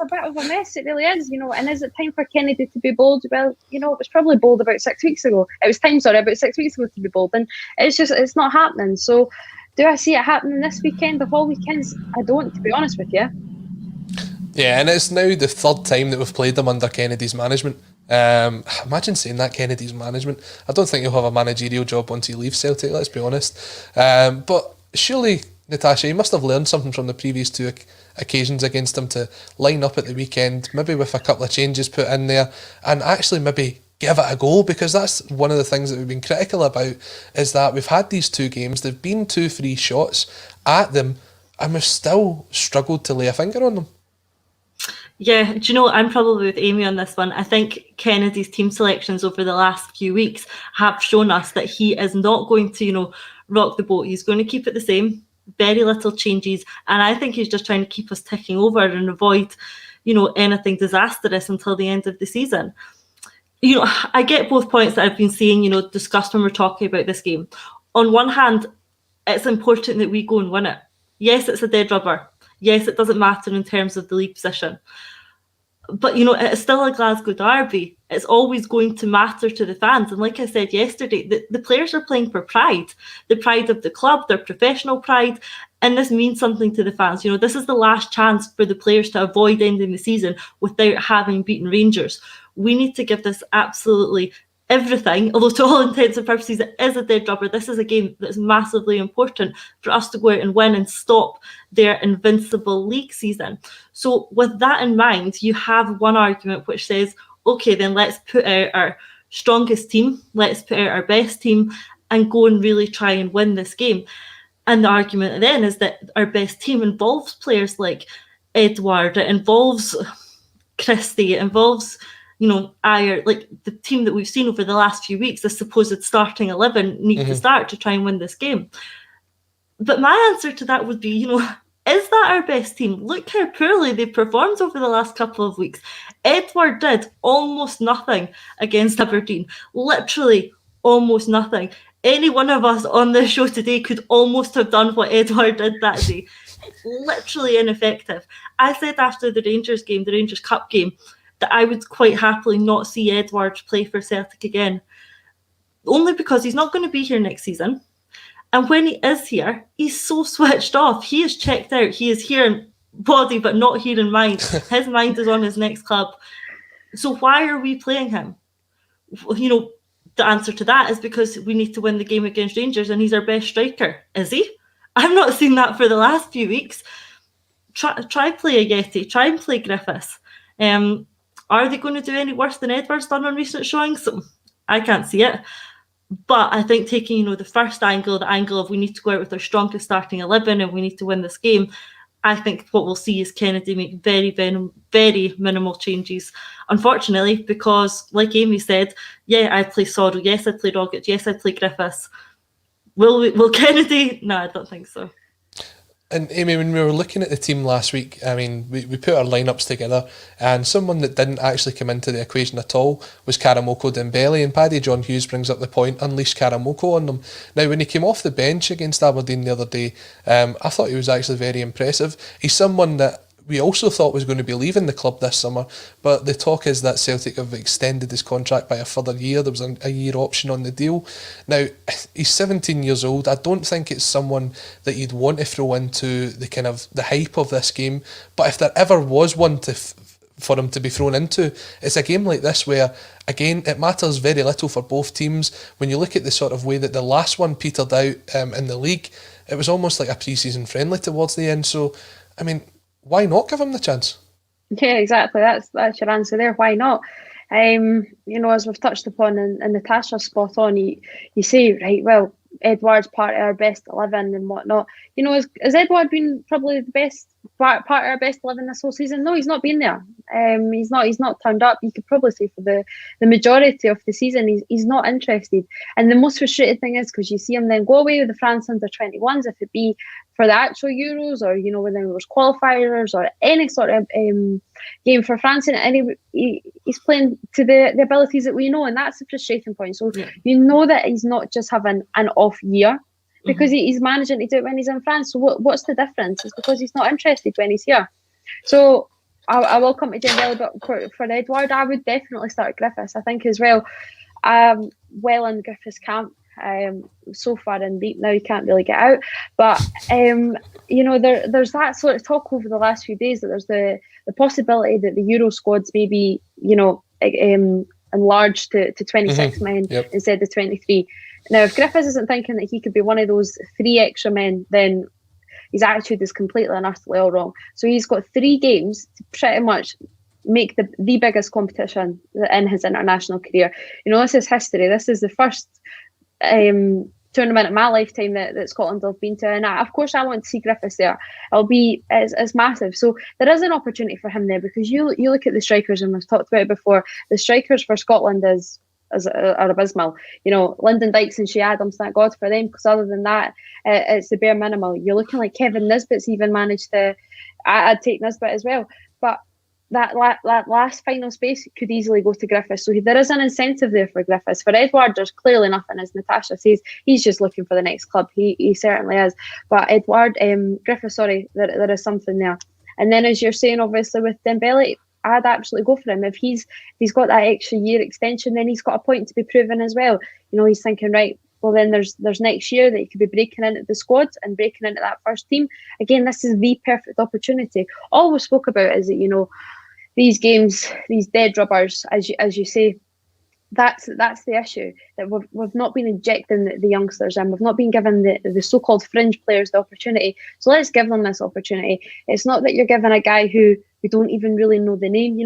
a bit of a mess. It really is, And is it time for Kennedy to be bold? Well, it was probably bold about 6 weeks ago. It was time, about 6 weeks ago to be bold, and it's not happening. So, do I see it happening this weekend? Of all weekends, I don't, to be honest with you. Yeah, and it's now the 3rd time that we've played them under Kennedy's management. Imagine saying that, Kennedy's management. I don't think he'll have a managerial job once he leaves Celtic, let's be honest. But surely, Natasha, you must have learned something from the previous 2 occasions against him to line up at the weekend, maybe with a couple of changes put in there, and actually maybe give it a go, because that's one of the things that we've been critical about, is that we've had these 2 games, there've been 2 free shots at them, and we've still struggled to lay a finger on them. Yeah, do you know, I'm probably with Amy on this one. I think Kennedy's team selections over the last few weeks have shown us that he is not going to, rock the boat. He's going to keep it the same, very little changes. And I think he's just trying to keep us ticking over and avoid, anything disastrous until the end of the season. I get both points that I've been seeing, discussed when we're talking about this game. On one hand, it's important that we go and win it. Yes, it's a dead rubber. Yes, it doesn't matter in terms of the league position. But, it's still a Glasgow derby. It's always going to matter to the fans. And like I said yesterday, the players are playing for pride, the pride of the club, their professional pride. And this means something to the fans. This is the last chance for the players to avoid ending the season without having beaten Rangers. We need to give this absolutely everything, although to all intents and purposes it is a dead rubber. This is a game that's massively important for us to go out and win and stop their invincible league season. So with that in mind, you have one argument which says, okay, then let's put out our strongest team, let's put out our best team and go and really try and win this game. And the argument then is that our best team involves players like Edouard, it involves Christie, it involves Ayer, like the team that we've seen over the last few weeks, the supposed starting 11 need to start to try and win this game. But my answer to that would be, is that our best team? Look how poorly they performed over the last couple of weeks. Edouard did almost nothing against Aberdeen, literally almost nothing. Any one of us on this show today could almost have done what Edouard did that day. Literally ineffective. I said after the Rangers game, the Rangers Cup game, that I would quite happily not see Edouard play for Celtic again. Only because he's not going to be here next season. And when he is here, he's so switched off. He is checked out. He is here in body, but not here in mind. His mind is on his next club. So why are we playing him? The answer to that is because we need to win the game against Rangers and he's our best striker. Is he? I've not seen that for the last few weeks. Try play Ageti. Try and play Griffiths. Are they going to do any worse than Edward's done on recent showings? I can't see it. But I think taking, the first angle, the angle of we need to go out with our strongest starting 11 and we need to win this game, I think what we'll see is Kennedy make very, very, very minimal changes, unfortunately, because, like Amy said, yeah, I'd play Soro, yes, I'd play Rogic, yes, I'd play Griffiths. Will Kennedy? No, I don't think so. And Amy, when we were looking at the team last week, I mean, we put our lineups together, and someone that didn't actually come into the equation at all was Karamoko Dembele, and Paddy John Hughes brings up the point, unleash Karamoko on them. Now, when he came off the bench against Aberdeen the other day, I thought he was actually very impressive. He's someone that we also thought was going to be leaving the club this summer, but the talk is that Celtic have extended his contract by a further year. There was a year option on the deal. Now, he's 17 years old. I don't think it's someone that you'd want to throw into the kind of the hype of this game, but if there ever was one for him to be thrown into, it's a game like this where, again, it matters very little for both teams. When you look at the sort of way that the last one petered out in the league, it was almost like a pre-season friendly towards the end. So, I mean, why not give him the chance? Yeah, exactly. That's your answer there. Why not? As we've touched upon, and Natasha's spot on. You say, right, well, Edouard's part of our best 11 and whatnot. Has Edouard been probably the best part of our best 11 this whole season? No, he's not been there. He's not turned up. You could probably say for the majority of the season, he's not interested. And the most frustrating thing is because you see him then go away with the France under-21s, if it be for the actual Euros or, when there was qualifiers or any sort of game for France, and he's playing to the abilities that we know, and that's the frustrating point. So you know that he's not just having an off year because he's managing to do it when he's in France. So what's the difference? It's because he's not interested when he's here. So I will come to Dembele, but for Edouard, I would definitely start Griffiths. I think as well, well in Griffiths' camp. So far in deep now, you can't really get out. But there's that sort of talk over the last few days that there's the possibility that the Euro squads may be enlarged to 26 men instead of 23. Now, if Griffiths isn't thinking that he could be one of those 3 extra men, then his attitude is completely and utterly all wrong. So he's got 3 games to pretty much make the biggest competition in his international career. This is history. This is the first tournament in my lifetime that Scotland have been to, and of course I want to see Griffiths there. It's massive. So there is an opportunity for him there, because you look at the strikers, and we've talked about it before. The strikers for Scotland are abysmal. Lyndon Dykes and Shea Adams, thank God for them, because other than that, it's the bare minimal. You're looking like Kevin Nisbet's even managed to. I'd take Nisbet as well, but that last final space could easily go to Griffiths. So there is an incentive there for Griffiths. For Edouard, there's clearly nothing, as Natasha says. He's just looking for the next club. He certainly is. But Griffiths, there is something there. And then, as you're saying, obviously with Dembele, I'd absolutely go for him. If he's got that extra year extension, then he's got a point to be proven as well. He's thinking, right, well then there's next year that he could be breaking into the squad and breaking into that first team. Again, this is the perfect opportunity. All we spoke about is that, these games, these dead rubbers, as you say, that's the issue, that we've not been injecting the youngsters, and we've not been giving the so-called fringe players the opportunity. So let's give them this opportunity. It's not that you're giving a guy who we don't even really know the name.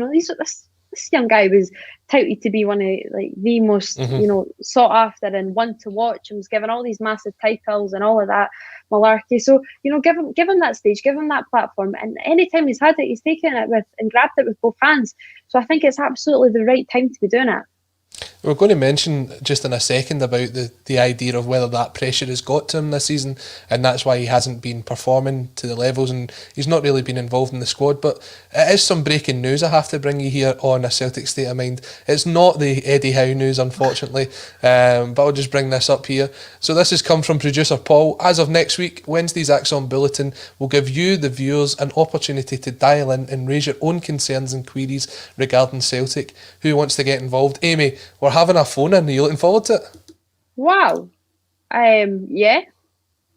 This young guy was touted to be one of the most sought after and one to watch, and was given all these massive titles and all of that malarkey. So give him that stage, give him that platform, and anytime he's had it, he's taken it with and grabbed it with both hands. So I think it's absolutely the right time to be doing it. We're going to mention just in a second about the idea of whether that pressure has got to him this season, and that's why he hasn't been performing to the levels, and he's not really been involved in the squad. But it is some breaking news I have to bring you here on A Celtic State of Mind. It's not the Eddie Howe news, unfortunately, but I'll just bring this up here. So this has come from producer Paul. As of next week, Wednesday's ACSOM Bulletin will give you, the viewers, an opportunity to dial in and raise your own concerns and queries regarding Celtic. Who wants to get involved? Amy, we're having a phone in. Are you looking forward to it? Wow. Yeah.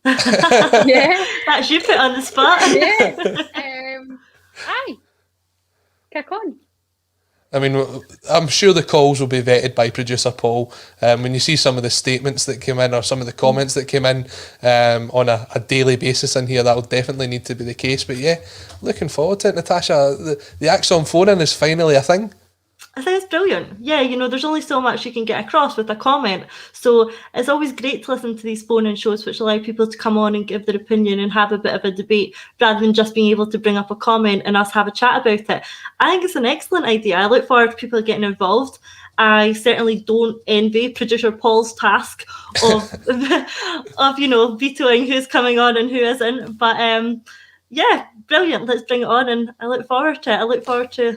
Yeah. That's you put on the spot. Yeah. Aye. Kick on. I mean, I'm sure the calls will be vetted by producer Paul. When you see some of the statements that came in, or some of the comments that came in on a daily basis in here, that will definitely need to be the case. But yeah, looking forward to it. Natasha, the ACSOM phone-in is finally a thing. I think it's brilliant. Yeah, there's only so much you can get across with a comment. So it's always great to listen to these phone-in shows which allow people to come on and give their opinion and have a bit of a debate rather than just being able to bring up a comment and us have a chat about it. I think it's an excellent idea. I look forward to people getting involved. I certainly don't envy producer Paul's task of, vetoing who's coming on and who isn't. But yeah, brilliant. Let's bring it on, and I look forward to it. I look forward to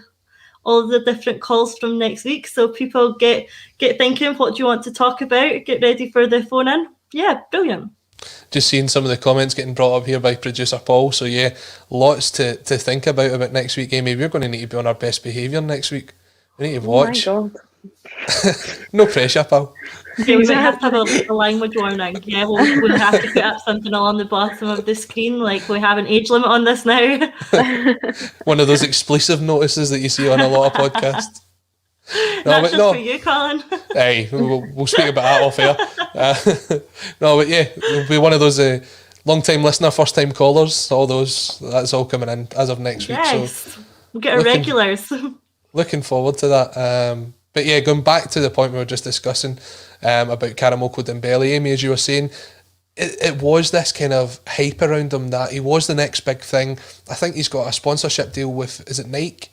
all the different calls from next week. So people get thinking, what do you want to talk about? Get ready for the phone in. Yeah, brilliant. Just seeing some of the comments getting brought up here by producer Paul. So yeah, lots to think about next week, Amy. We're going to need to be on our best behaviour next week. We need to watch. Oh my God. No pressure, pal. Yeah, we might have to have a language warning. Yeah, we'll have to put up something along the bottom of the screen, like we have an age limit on this now. One of those explicit notices that you see on a lot of podcasts. That's just for you, Colin. Hey, we'll speak about that off air. No, but yeah, it'll be one of those long-time listener, first-time callers. All those, that's all coming in as of next week. Yes, so we'll get our regulars. Looking forward to that. But yeah, going back to the point we were just discussing about Karamoko Dembele, Amy, as you were saying, it was this kind of hype around him that he was the next big thing. I think he's got a sponsorship deal with, is it Nike?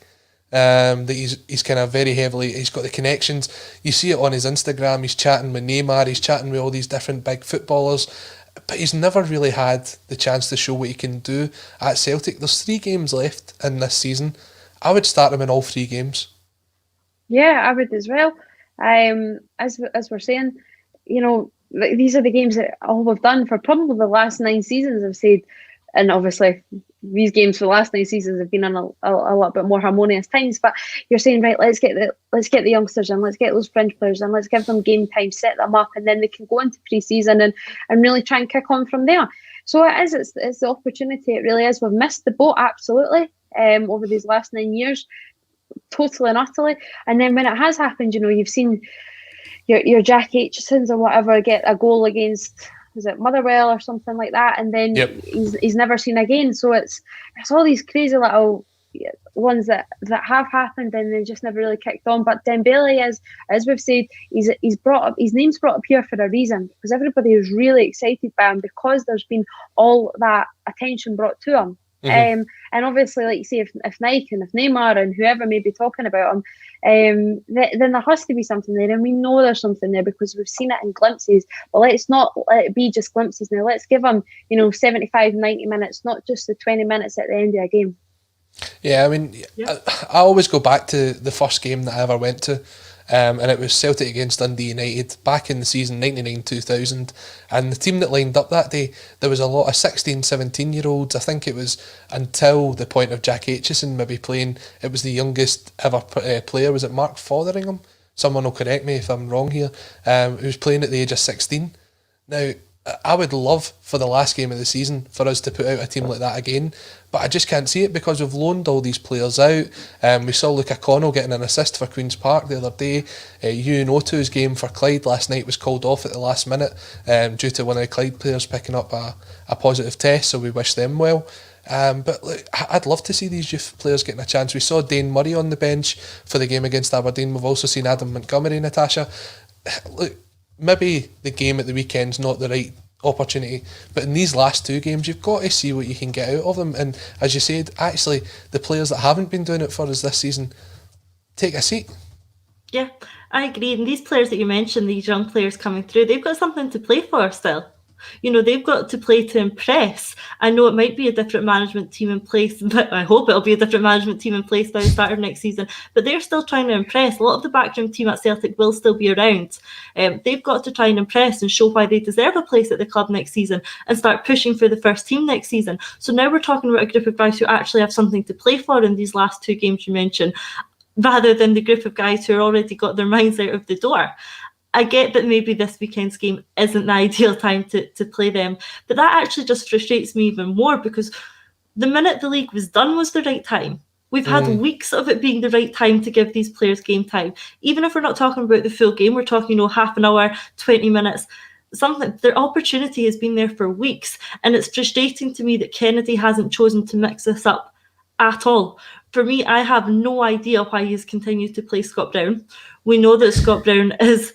That he's kind of very heavily, he's got the connections. You see it on his Instagram, he's chatting with Neymar, he's chatting with all these different big footballers, but he's never really had the chance to show what he can do at Celtic. There's 3 games left in this season. I would start him in all 3 games. Yeah, I would as well. As we're saying, these are the games that all we've done for probably the last 9 seasons, I've said, and obviously these games for the last 9 seasons have been on a little bit more harmonious times. But you're saying, right, let's get the youngsters in, let's get those fringe players in, let's give them game time, set them up, and then they can go into pre-season and really try and kick on from there. So it's the opportunity. It really is. We've missed the boat absolutely over these last 9 years. Totally and utterly. And then when it has happened, you've seen your Jack Aitchisons or whatever get a goal against, was it Motherwell or something like that, and then he's never seen again. So it's all these crazy little ones that have happened and they just never really kicked on. But Dembele is, as we've said, he's brought up, his name's brought up here for a reason, because everybody was really excited by him because there's been all that attention brought to him. Mm-hmm. And obviously, like you say, if Nike and if Neymar and whoever may be talking about him, then there has to be something there, and we know there's something there because we've seen it in glimpses. But let's not let it be just glimpses now. Let's give him 75, 90 minutes, not just the 20 minutes at the end of a game. Yeah, I mean, I always go back to the first game that I ever went to, and it was Celtic against Dundee United back in the season 99-2000, and the team that lined up that day, there was a lot of 16, 17 year olds. I think it was until the point of Jack Aitchison maybe playing, it was the youngest ever player, was it Mark Fotheringham? Someone will correct me if I'm wrong here, who was playing at the age of 16. Now, I would love for the last game of the season for us to put out a team like that again, but I just can't see it because we've loaned all these players out. We saw Luca Connell getting an assist for Queen's Park the other day. Ewan Otu's game for Clyde last night was called off at the last minute due to one of the Clyde players picking up a positive test, so we wish them well. But look, I'd love to see these youth players getting a chance. We saw Dane Murray on the bench for the game against Aberdeen. We've also seen Adam Montgomery, Natasha. Look, maybe the game at the weekend's not the right opportunity, but in these last 2 games you've got to see what you can get out of them. And as you said, actually the players that haven't been doing it for us this season, take a seat. Yeah, I agree. And these players that you mentioned, these young players coming through, they've got something to play for still. They've got to play to impress. I know it might be a different management team in place, but I hope it'll be a different management team in place by the start of next season. But they're still trying to impress. A lot of the backroom team at Celtic will still be around. They've got to try and impress and show why they deserve a place at the club next season and start pushing for the first team next season. So now we're talking about a group of guys who actually have something to play for in these last 2 games you mentioned, rather than the group of guys who already got their minds out of the door. I get that maybe this weekend's game isn't the ideal time to play them, but that actually just frustrates me even more because the minute the league was done was the right time. We've had weeks of it being the right time to give these players game time. Even if we're not talking about the full game, we're talking, half an hour, 20 minutes, something. Their opportunity has been there for weeks, and it's frustrating to me that Kennedy hasn't chosen to mix this up at all. for me, I have no idea why he's continued to play Scott Brown. We know that Scott Brown is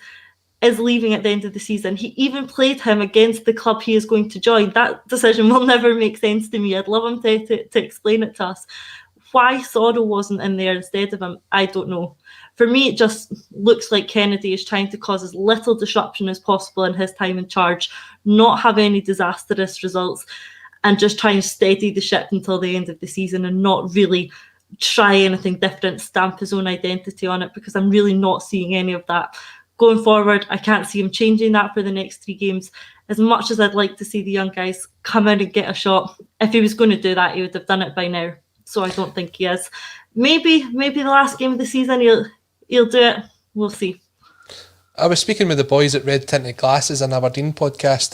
leaving at the end of the season. He even played him against the club he is going to join. That decision will never make sense to me. I'd love him to explain it to us. Why Soro wasn't in there instead of him, I don't know. For me, it just looks like Kennedy is trying to cause as little disruption as possible in his time in charge, not have any disastrous results, and just try and steady the ship until the end of the season and not really try anything different, stamp his own identity on it, because I'm really not seeing any of that. Going forward, I can't see him changing that for the next 3 games. As much as I'd like to see the young guys come in and get a shot, if he was going to do that, he would have done it by now. So I don't think he is. Maybe the last game of the season he'll do it. We'll see. I was speaking with the boys at Red Tinted Glasses, an Aberdeen podcast.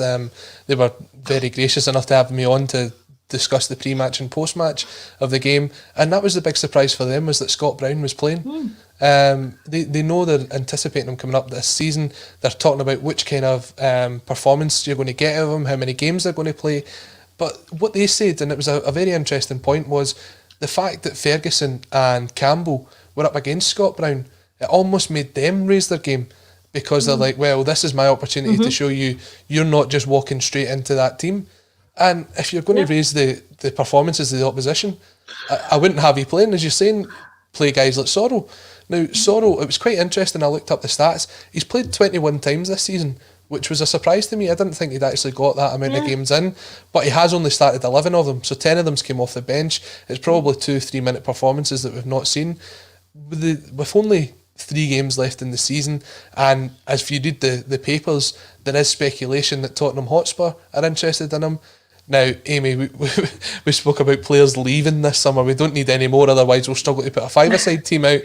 They were very gracious enough to have me on to discuss the pre-match and post-match of the game, and that was the big surprise for them, was that Scott Brown was playing. They know they're anticipating him coming up this season. They're talking about which kind of performance you're going to get out of him, how many games they're going to play. But what they said, and it was a very interesting point, was the fact that Ferguson and Campbell were up against Scott Brown. It almost made them raise their game, because they're like, well, this is my opportunity to show you you're not just walking straight into that team. And if you're going to raise the performances of the opposition, I wouldn't have you playing, as you're saying, play guys like Soro. Now, Soro, it was quite interesting. I looked up the stats. He's played 21 times this season, which was a surprise to me. I didn't think he'd actually got that amount of games in, but he has only started 11 of them, so 10 of them came off the bench. It's probably 2-3 minute performances that we've not seen. With only 3 games left in the season, and as if you read the papers, there is speculation that Tottenham Hotspur are interested in him. Now, Amy, we spoke about players leaving this summer. We don't need any more, otherwise we'll struggle to put a 5-a-side team out.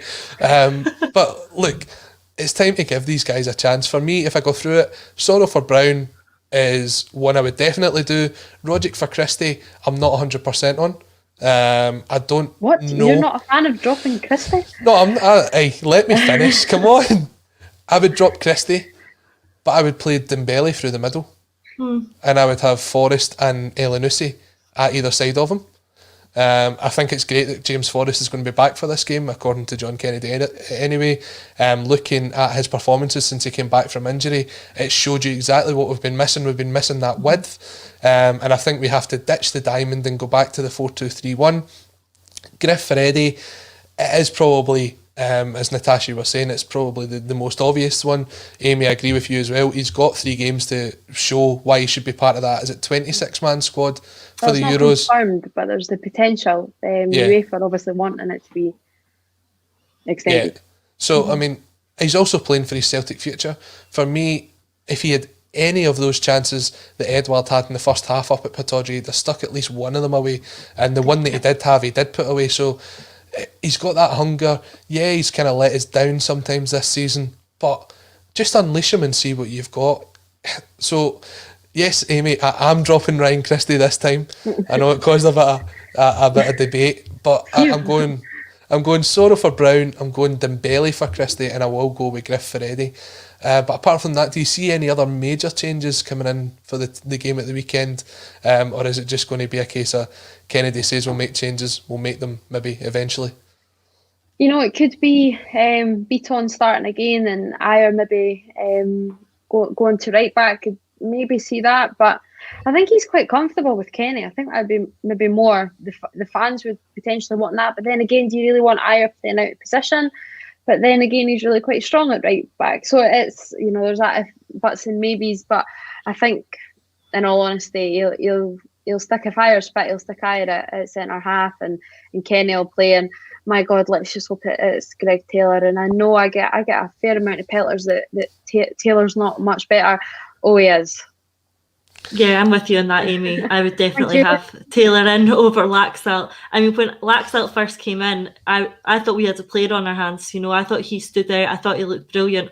But look, it's time to give these guys a chance. For me, if I go through it, Soro for Brown is one I would definitely do. Rogic for Christie, I'm not 100% on. I don't What? know. You're not a fan of dropping Christie? No, let me finish. Come on. I would drop Christie, but I would play Dembele through the middle. And I would have Forrest and Elyounoussi at either side of him. I think it's great that James Forrest is going to be back for this game, according to John Kennedy anyway. Looking at his performances since he came back from injury, it showed you exactly what we've been missing. We've been missing that width. And I think we have to ditch the diamond and go back to the 4-2-3-1. Griff for Eddie, it is probably, as Natasha was saying, it's probably the most obvious one. Amy, I agree with you as well. He's got 3 games to show why he should be part of that. Is it 26-man squad for the Euros? Confirmed, but there's the potential. UEFA obviously wanting it to be extended. Yeah. So, I mean, he's also playing for his Celtic future. For me, if he had any of those chances that Edward had in the first half up at Pittodrie, he'd have stuck at least one of them away. And the one that he did have, he did put away. So he's got that hunger. Yeah, he's kind of let us down sometimes this season, but just unleash him and see what you've got. So, yes, Amy, I'm dropping Ryan Christie this time. I know it caused a bit of debate, but I'm going Soro for Brown, I'm going Dembele for Christie, and I will go with Griff for Eddie. But apart from that, do you see any other major changes coming in for the game at the weekend? Or is it just going to be a case of Kennedy says we'll make changes, we'll make them maybe eventually? You know, it could be Beaton starting again and Ayer maybe going to right back. Could maybe see that, but I think he's quite comfortable with Kenny. I think that'd be maybe more the fans would potentially want that. But then again, do you really want Ayer playing out of position? But then again, he's really quite strong at right back. So it's, you know, there's that buts and maybes. But I think, in all honesty, he'll stick, if Ayer's fit, he'll stick Ayer at centre half, and Kenny will play. And my God, let's just hope it's Greg Taylor. And I know I get a fair amount of pelters that Taylor's not much better. Oh, he is. Yeah, I'm with you on that, Amy. I would definitely have Taylor in over Laxalt. I mean, when Laxalt first came in, I thought we had a player on our hands. You know, I thought he stood out. I thought he looked brilliant.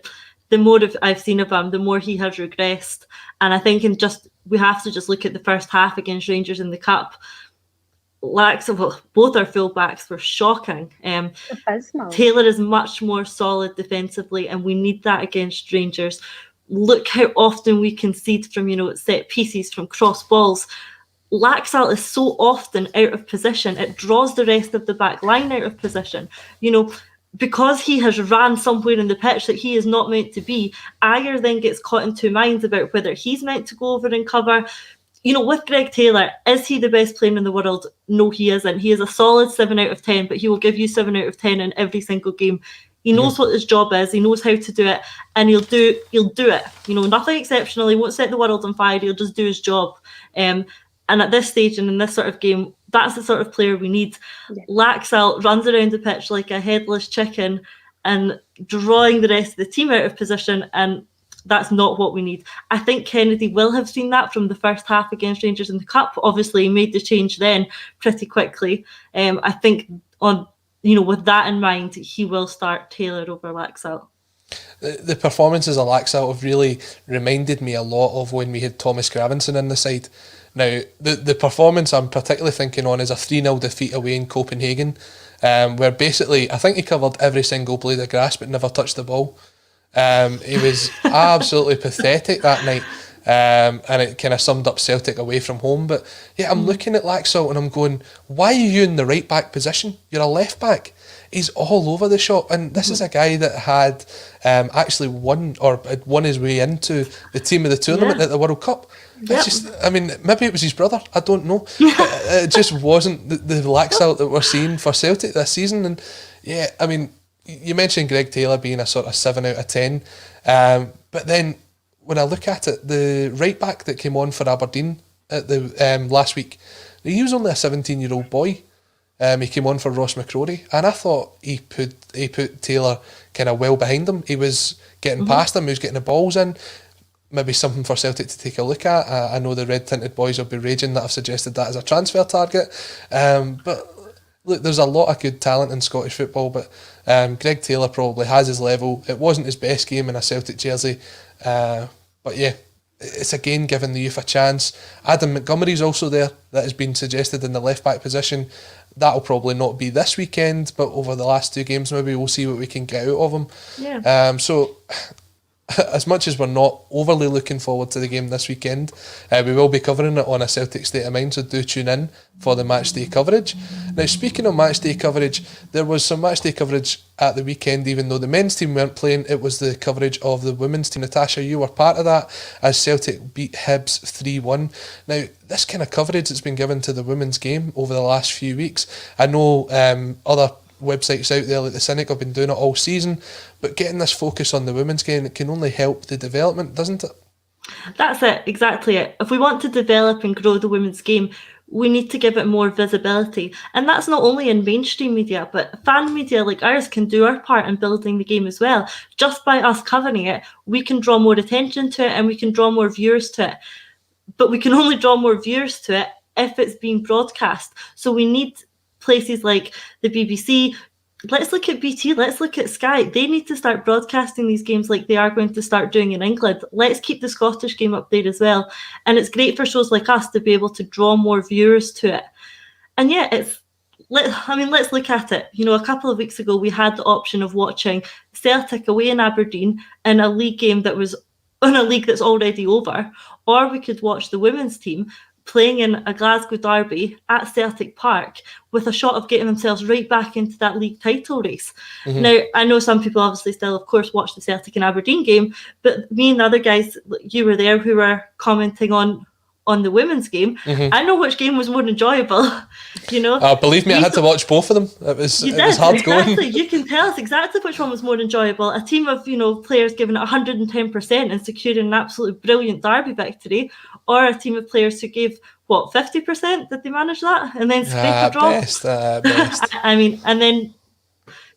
The more I've seen of him, the more he has regressed. And I think we have to just look at the first half against Rangers in the Cup. Laxalt, both our full-backs were shocking. Taylor is much more solid defensively, and we need that against Rangers. Look how often we concede from, set pieces, from cross balls. Laxalt is so often out of position, it draws the rest of the back line out of position. Because he has ran somewhere in the pitch that he is not meant to be, Ayer then gets caught in two minds about whether he's meant to go over and cover. With Greg Taylor, is he the best player in the world? No, he isn't. He is a solid 7 out of 10, but he will give you 7 out of 10 in every single game. He knows what his job is. He knows how to do it, and he'll do it. Nothing exceptional. He won't set the world on fire. He'll just do his job. And at this stage and in this sort of game, that's the sort of player we need. Yeah. Laxalt runs around the pitch like a headless chicken and drawing the rest of the team out of position, and that's not what we need. I think Kennedy will have seen that from the first half against Rangers in the Cup. Obviously, he made the change then pretty quickly. I think with that in mind, he will start Taylor over Laxalt. The performances of Laxalt have really reminded me a lot of when we had Thomas Gravenson in the side. Now, the performance I'm particularly thinking on is a 3-0 defeat away in Copenhagen, where basically I think he covered every single blade of grass but never touched the ball. He was absolutely pathetic that night, and it kind of summed up Celtic away from home. But yeah, I'm looking at Laxalt and I'm going, why are you in the right back position? You're a left back. He's all over the shop, and this is a guy that had actually won his way into the team of the tournament at the World Cup. Yep. Maybe it was his brother, I don't know. But it just wasn't the Laxalt that we're seeing for Celtic this season. And yeah, you mentioned Greg Taylor being a sort of 7 out of 10, but then when I look at it, the right back that came on for Aberdeen at the last week, he was only a 17-year-old boy. He came on for Ross McCrory, and I thought he put Taylor kind of well behind him. He was getting past him, he was getting the balls in. Maybe something for Celtic to take a look at. I know the red tinted boys will be raging that I've suggested that as a transfer target, but look, there's a lot of good talent in Scottish football, but Greg Taylor probably has his level. It wasn't his best game in a Celtic jersey, but yeah, it's again giving the youth a chance. Adam Montgomery's also there, that has been suggested in the left back position. That'll probably not be this weekend, but over the last 2 games maybe we'll see what we can get out of him. Yeah. So as much as we're not overly looking forward to the game this weekend, we will be covering it on a Celtic State of Mind, so do tune in for the matchday coverage. Now, speaking of matchday coverage, there was some matchday coverage at the weekend. Even though the men's team weren't playing, it was the coverage of the women's team. Natasha, you were part of that as Celtic beat Hibs 3-1. Now, this kind of coverage that's been given to the women's game over the last few weeks, I know other websites out there like the Cynic have been doing it all season, but getting this focus on the women's game, it can only help the development, doesn't it? That's it, exactly it. If we want to develop and grow the women's game, we need to give it more visibility, and that's not only in mainstream media, but fan media like ours can do our part in building the game as well. Just by us covering it, we can draw more attention to it and we can draw more viewers to it, but we can only draw more viewers to it if it's being broadcast. So we need places like the BBC. Let's look at BT, let's look at Sky. They need to start broadcasting these games like they are going to start doing in England. Let's keep the Scottish game up there as well. And it's great for shows like us to be able to draw more viewers to it. And yeah, let's look at it. A couple of weeks ago, we had the option of watching Celtic away in Aberdeen in a league game that was on a league that's already over, or we could watch the women's team playing in a Glasgow derby at Celtic Park with a shot of getting themselves right back into that league title race. Mm-hmm. Now, I know some people obviously still, of course, watch the Celtic and Aberdeen game, but me and the other guys, you were there, who were commenting on the women's game. Mm-hmm. I know which game was more enjoyable. Believe me, I had to watch both of them. It was hard going. You can tell us exactly which one was more enjoyable. A team of players giving it 110% and securing an absolutely brilliant derby victory, or a team of players who gave 50%? Did they manage that and then scrape a draw? Best. And then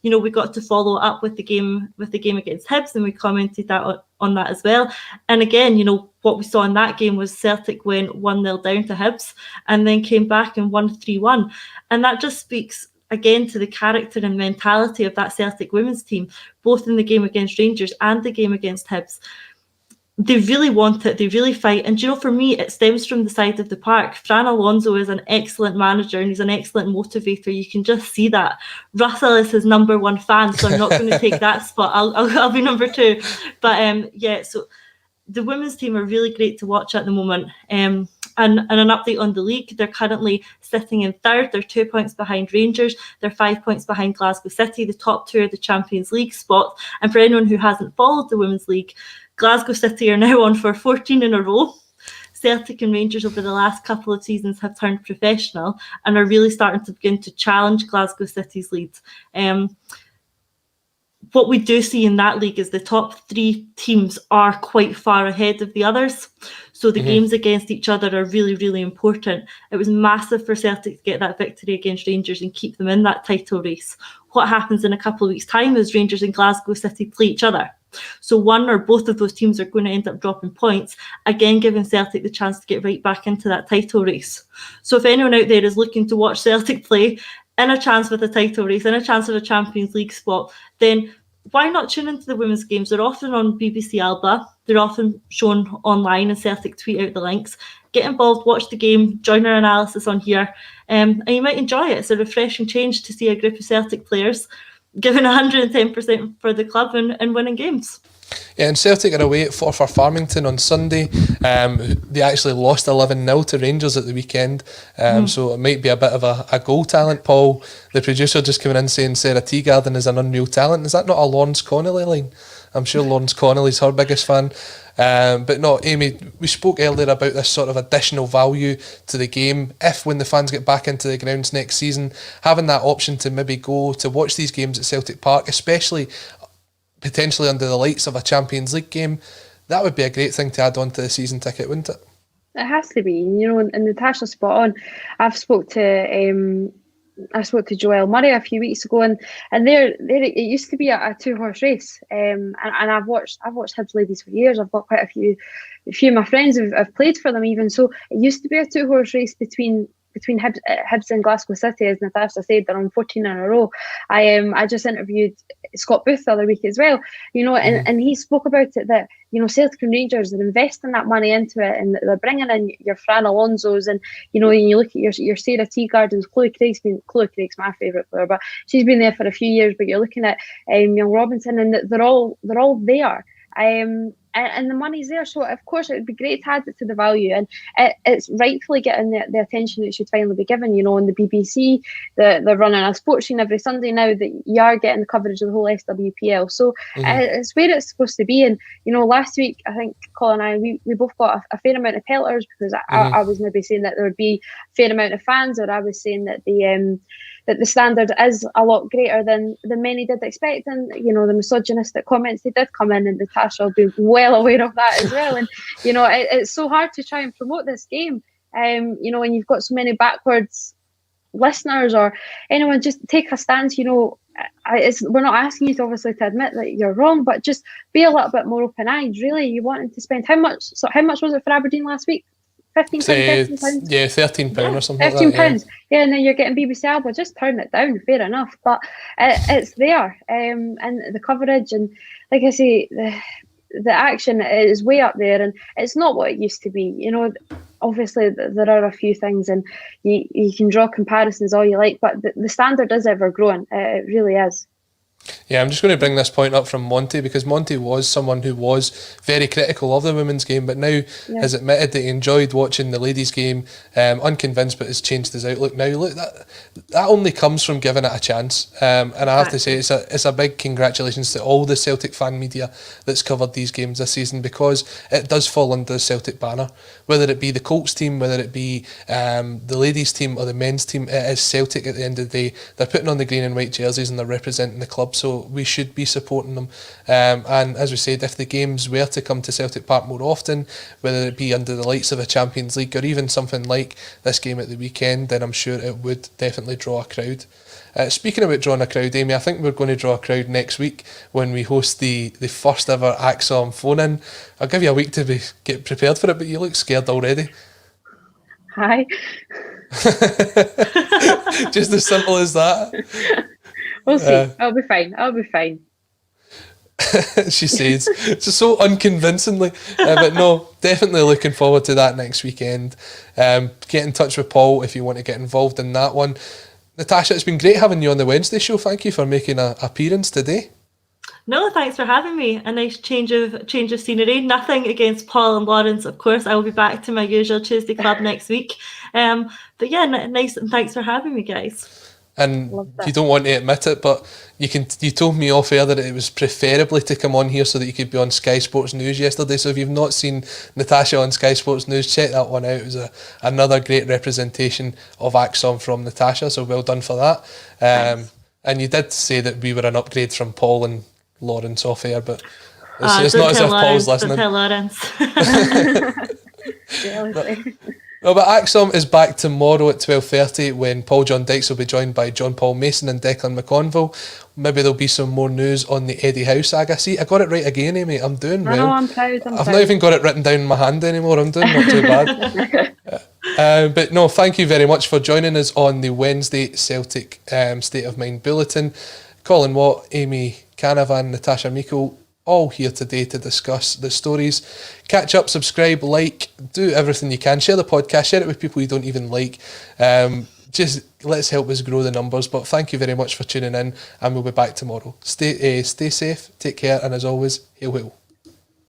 we got to follow up with the game against Hibs, and we commented that on that as well. And again, what we saw in that game was Celtic went 1-0 down to Hibs and then came back and won 3-1. And that just speaks again to the character and mentality of that Celtic women's team, both in the game against Rangers and the game against Hibs. They really want it, they really fight. And for me, it stems from the side of the park. Fran Alonso is an excellent manager and he's an excellent motivator. You can just see that. Russell is his number 1 fan, so I'm not going to take that spot. I'll be number 2. But so the women's team are really great to watch at the moment. And an update on the league, they're currently sitting in third. They're 2 points behind Rangers. They're 5 points behind Glasgow City. The top two are the Champions League spot. And for anyone who hasn't followed the Women's League, Glasgow City are now on for 14 in a row. Celtic and Rangers over the last couple of seasons have turned professional and are really starting to begin to challenge Glasgow City's lead. What we do see in that league is the top three teams are quite far ahead of the others. So the games against each other are really, really important. It was massive for Celtic to get that victory against Rangers and keep them in that title race. What happens in a couple of weeks' time is Rangers and Glasgow City play each other. So one or both of those teams are going to end up dropping points, again giving Celtic the chance to get right back into that title race. So if anyone out there is looking to watch Celtic play in a chance with a title race, in a chance of a Champions League spot, then why not tune into the women's games? They're often on BBC Alba. They're often shown online, and Celtic tweet out the links. Get involved, watch the game, join our analysis on here, and you might enjoy it. It's a refreshing change to see a group of Celtic players giving 110% for the club and winning games. Yeah, and Celtic are away at Forfar Farmington on Sunday. They actually lost 11-0 to Rangers at the weekend, so it might be a bit of a goal talent. Paul, the producer, just coming in saying Sarah Teagarden is an unreal talent. Is that not a Lawrence Connolly line? I'm sure Lawrence Connolly's her biggest fan. But no, Amy, we spoke earlier about this sort of additional value to the game. If when the fans get back into the grounds next season, having that option to maybe go to watch these games at Celtic Park, especially potentially under the lights of a Champions League game, that would be a great thing to add on to the season ticket, wouldn't it? It has to be, you know, and Natasha's spot on. I spoke to Joelle Murray a few weeks ago, and there it used to be a 2-horse race, and I've watched Hibs ladies for years. I've got quite a few of my friends have played for them even. So it used to be a 2-horse race between Hibs and Glasgow City. As Natasha said, they're on 14 in a row. I just interviewed Scott Booth the other week as well, you know, and he spoke about it that, you know, Celtic and Rangers are investing that money into it, and they're bringing in your Fran Alonso's, and you know, you look at your Sarah Teagardens, Chloe Craig's my favourite player, but she's been there for a few years. But you're looking at Young Robinson, and they're all there. And the money's there, so of course it would be great to add it to the value, and it's rightfully getting the attention it should finally be given. You know, on the BBC, they're running a sports scene every Sunday now, that you are getting the coverage of the whole SWPL, so it's where it's supposed to be. And you know, last week I think Colin and I we both got a fair amount of pelters, because I was maybe saying that there would be a fair amount of fans, or I was saying that the standard is a lot greater than many did expect. And you know, the misogynistic comments, they did come in, and Natasha will be well aware of that as well. And you know, it's so hard to try and promote this game, you know, when you've got so many backwards listeners or anyone. Just take a stance, you know. We're not asking you to obviously to admit that you're wrong, but just be a little bit more open-eyed. Really, you wanted to spend how much was it for Aberdeen last week? £15? Yeah, £13 or something £13, like that. yeah, and then you're getting BBC Alba. Just turn it down, fair enough. But it's there, and the coverage, and like I say, the action is way up there, and it's not what it used to be. You know, obviously there are a few things, and you can draw comparisons all you like, but the standard is ever growing. It really is. Yeah, I'm just going to bring this point up from Monty, because Monty was someone who was very critical of the women's game, but now has admitted that he enjoyed watching the ladies' game, unconvinced, but has changed his outlook now. Look, that only comes from giving it a chance, and I have to say it's a big congratulations to all the Celtic fan media that's covered these games this season, because it does fall under the Celtic banner, whether it be the Colts team, whether it be the ladies' team or the men's team. It is Celtic at the end of the day. They're putting on the green and white jerseys and they're representing the club, so we should be supporting them. And as we said, if the games were to come to Celtic Park more often, whether it be under the lights of a Champions League or even something like this game at the weekend, then I'm sure it would definitely draw a crowd. Speaking about drawing a crowd, Amy, I think we're going to draw a crowd next week when we host the first ever ACSOM phone-in. I'll give you a week to get prepared for it, but you look scared already. Hi. Just as simple as that. We'll see. I'll be fine. She says, so unconvincingly, but no, definitely looking forward to that next weekend. Get in touch with Paul if you want to get involved in that one. Natasha, it's been great having you on the Wednesday show. Thank you for making an appearance today. No, thanks for having me. A nice change of scenery. Nothing against Paul and Lawrence, of course. I will be back to my usual Tuesday club next week. But yeah, nice, and thanks for having me, guys. And you don't want to admit it, but you told me off air that it was preferably to come on here so that you could be on Sky Sports News yesterday. So if you've not seen Natasha on Sky Sports News, check that one out. It was another great representation of ACSOM from Natasha, so well done for that. And you did say that we were an upgrade from Paul and Lawrence off air, but it's not as if Paul's listening. Don't tell Lawrence. No, but ACSOM is back tomorrow at 12:30 when Paul John Dykes will be joined by John Paul Mason and Declan McConville. Maybe there'll be some more news on the Eddie Howe saga. See, I got it right again, Amy. I'm doing well. I know, I'm proud. I've not even got it written down in my hand anymore. I'm doing not too bad. But no, thank you very much for joining us on the Wednesday Celtic State of Mind Bulletin. Colin Watt, Amy Canavan, Natasha Meikle, all here today to discuss the stories. Catch up, subscribe, like, do everything you can. Share the podcast, share it with people you don't even like. Just let's help us grow the numbers. But thank you very much for tuning in, and we'll be back tomorrow. Stay safe, take care, and as always, hail hail.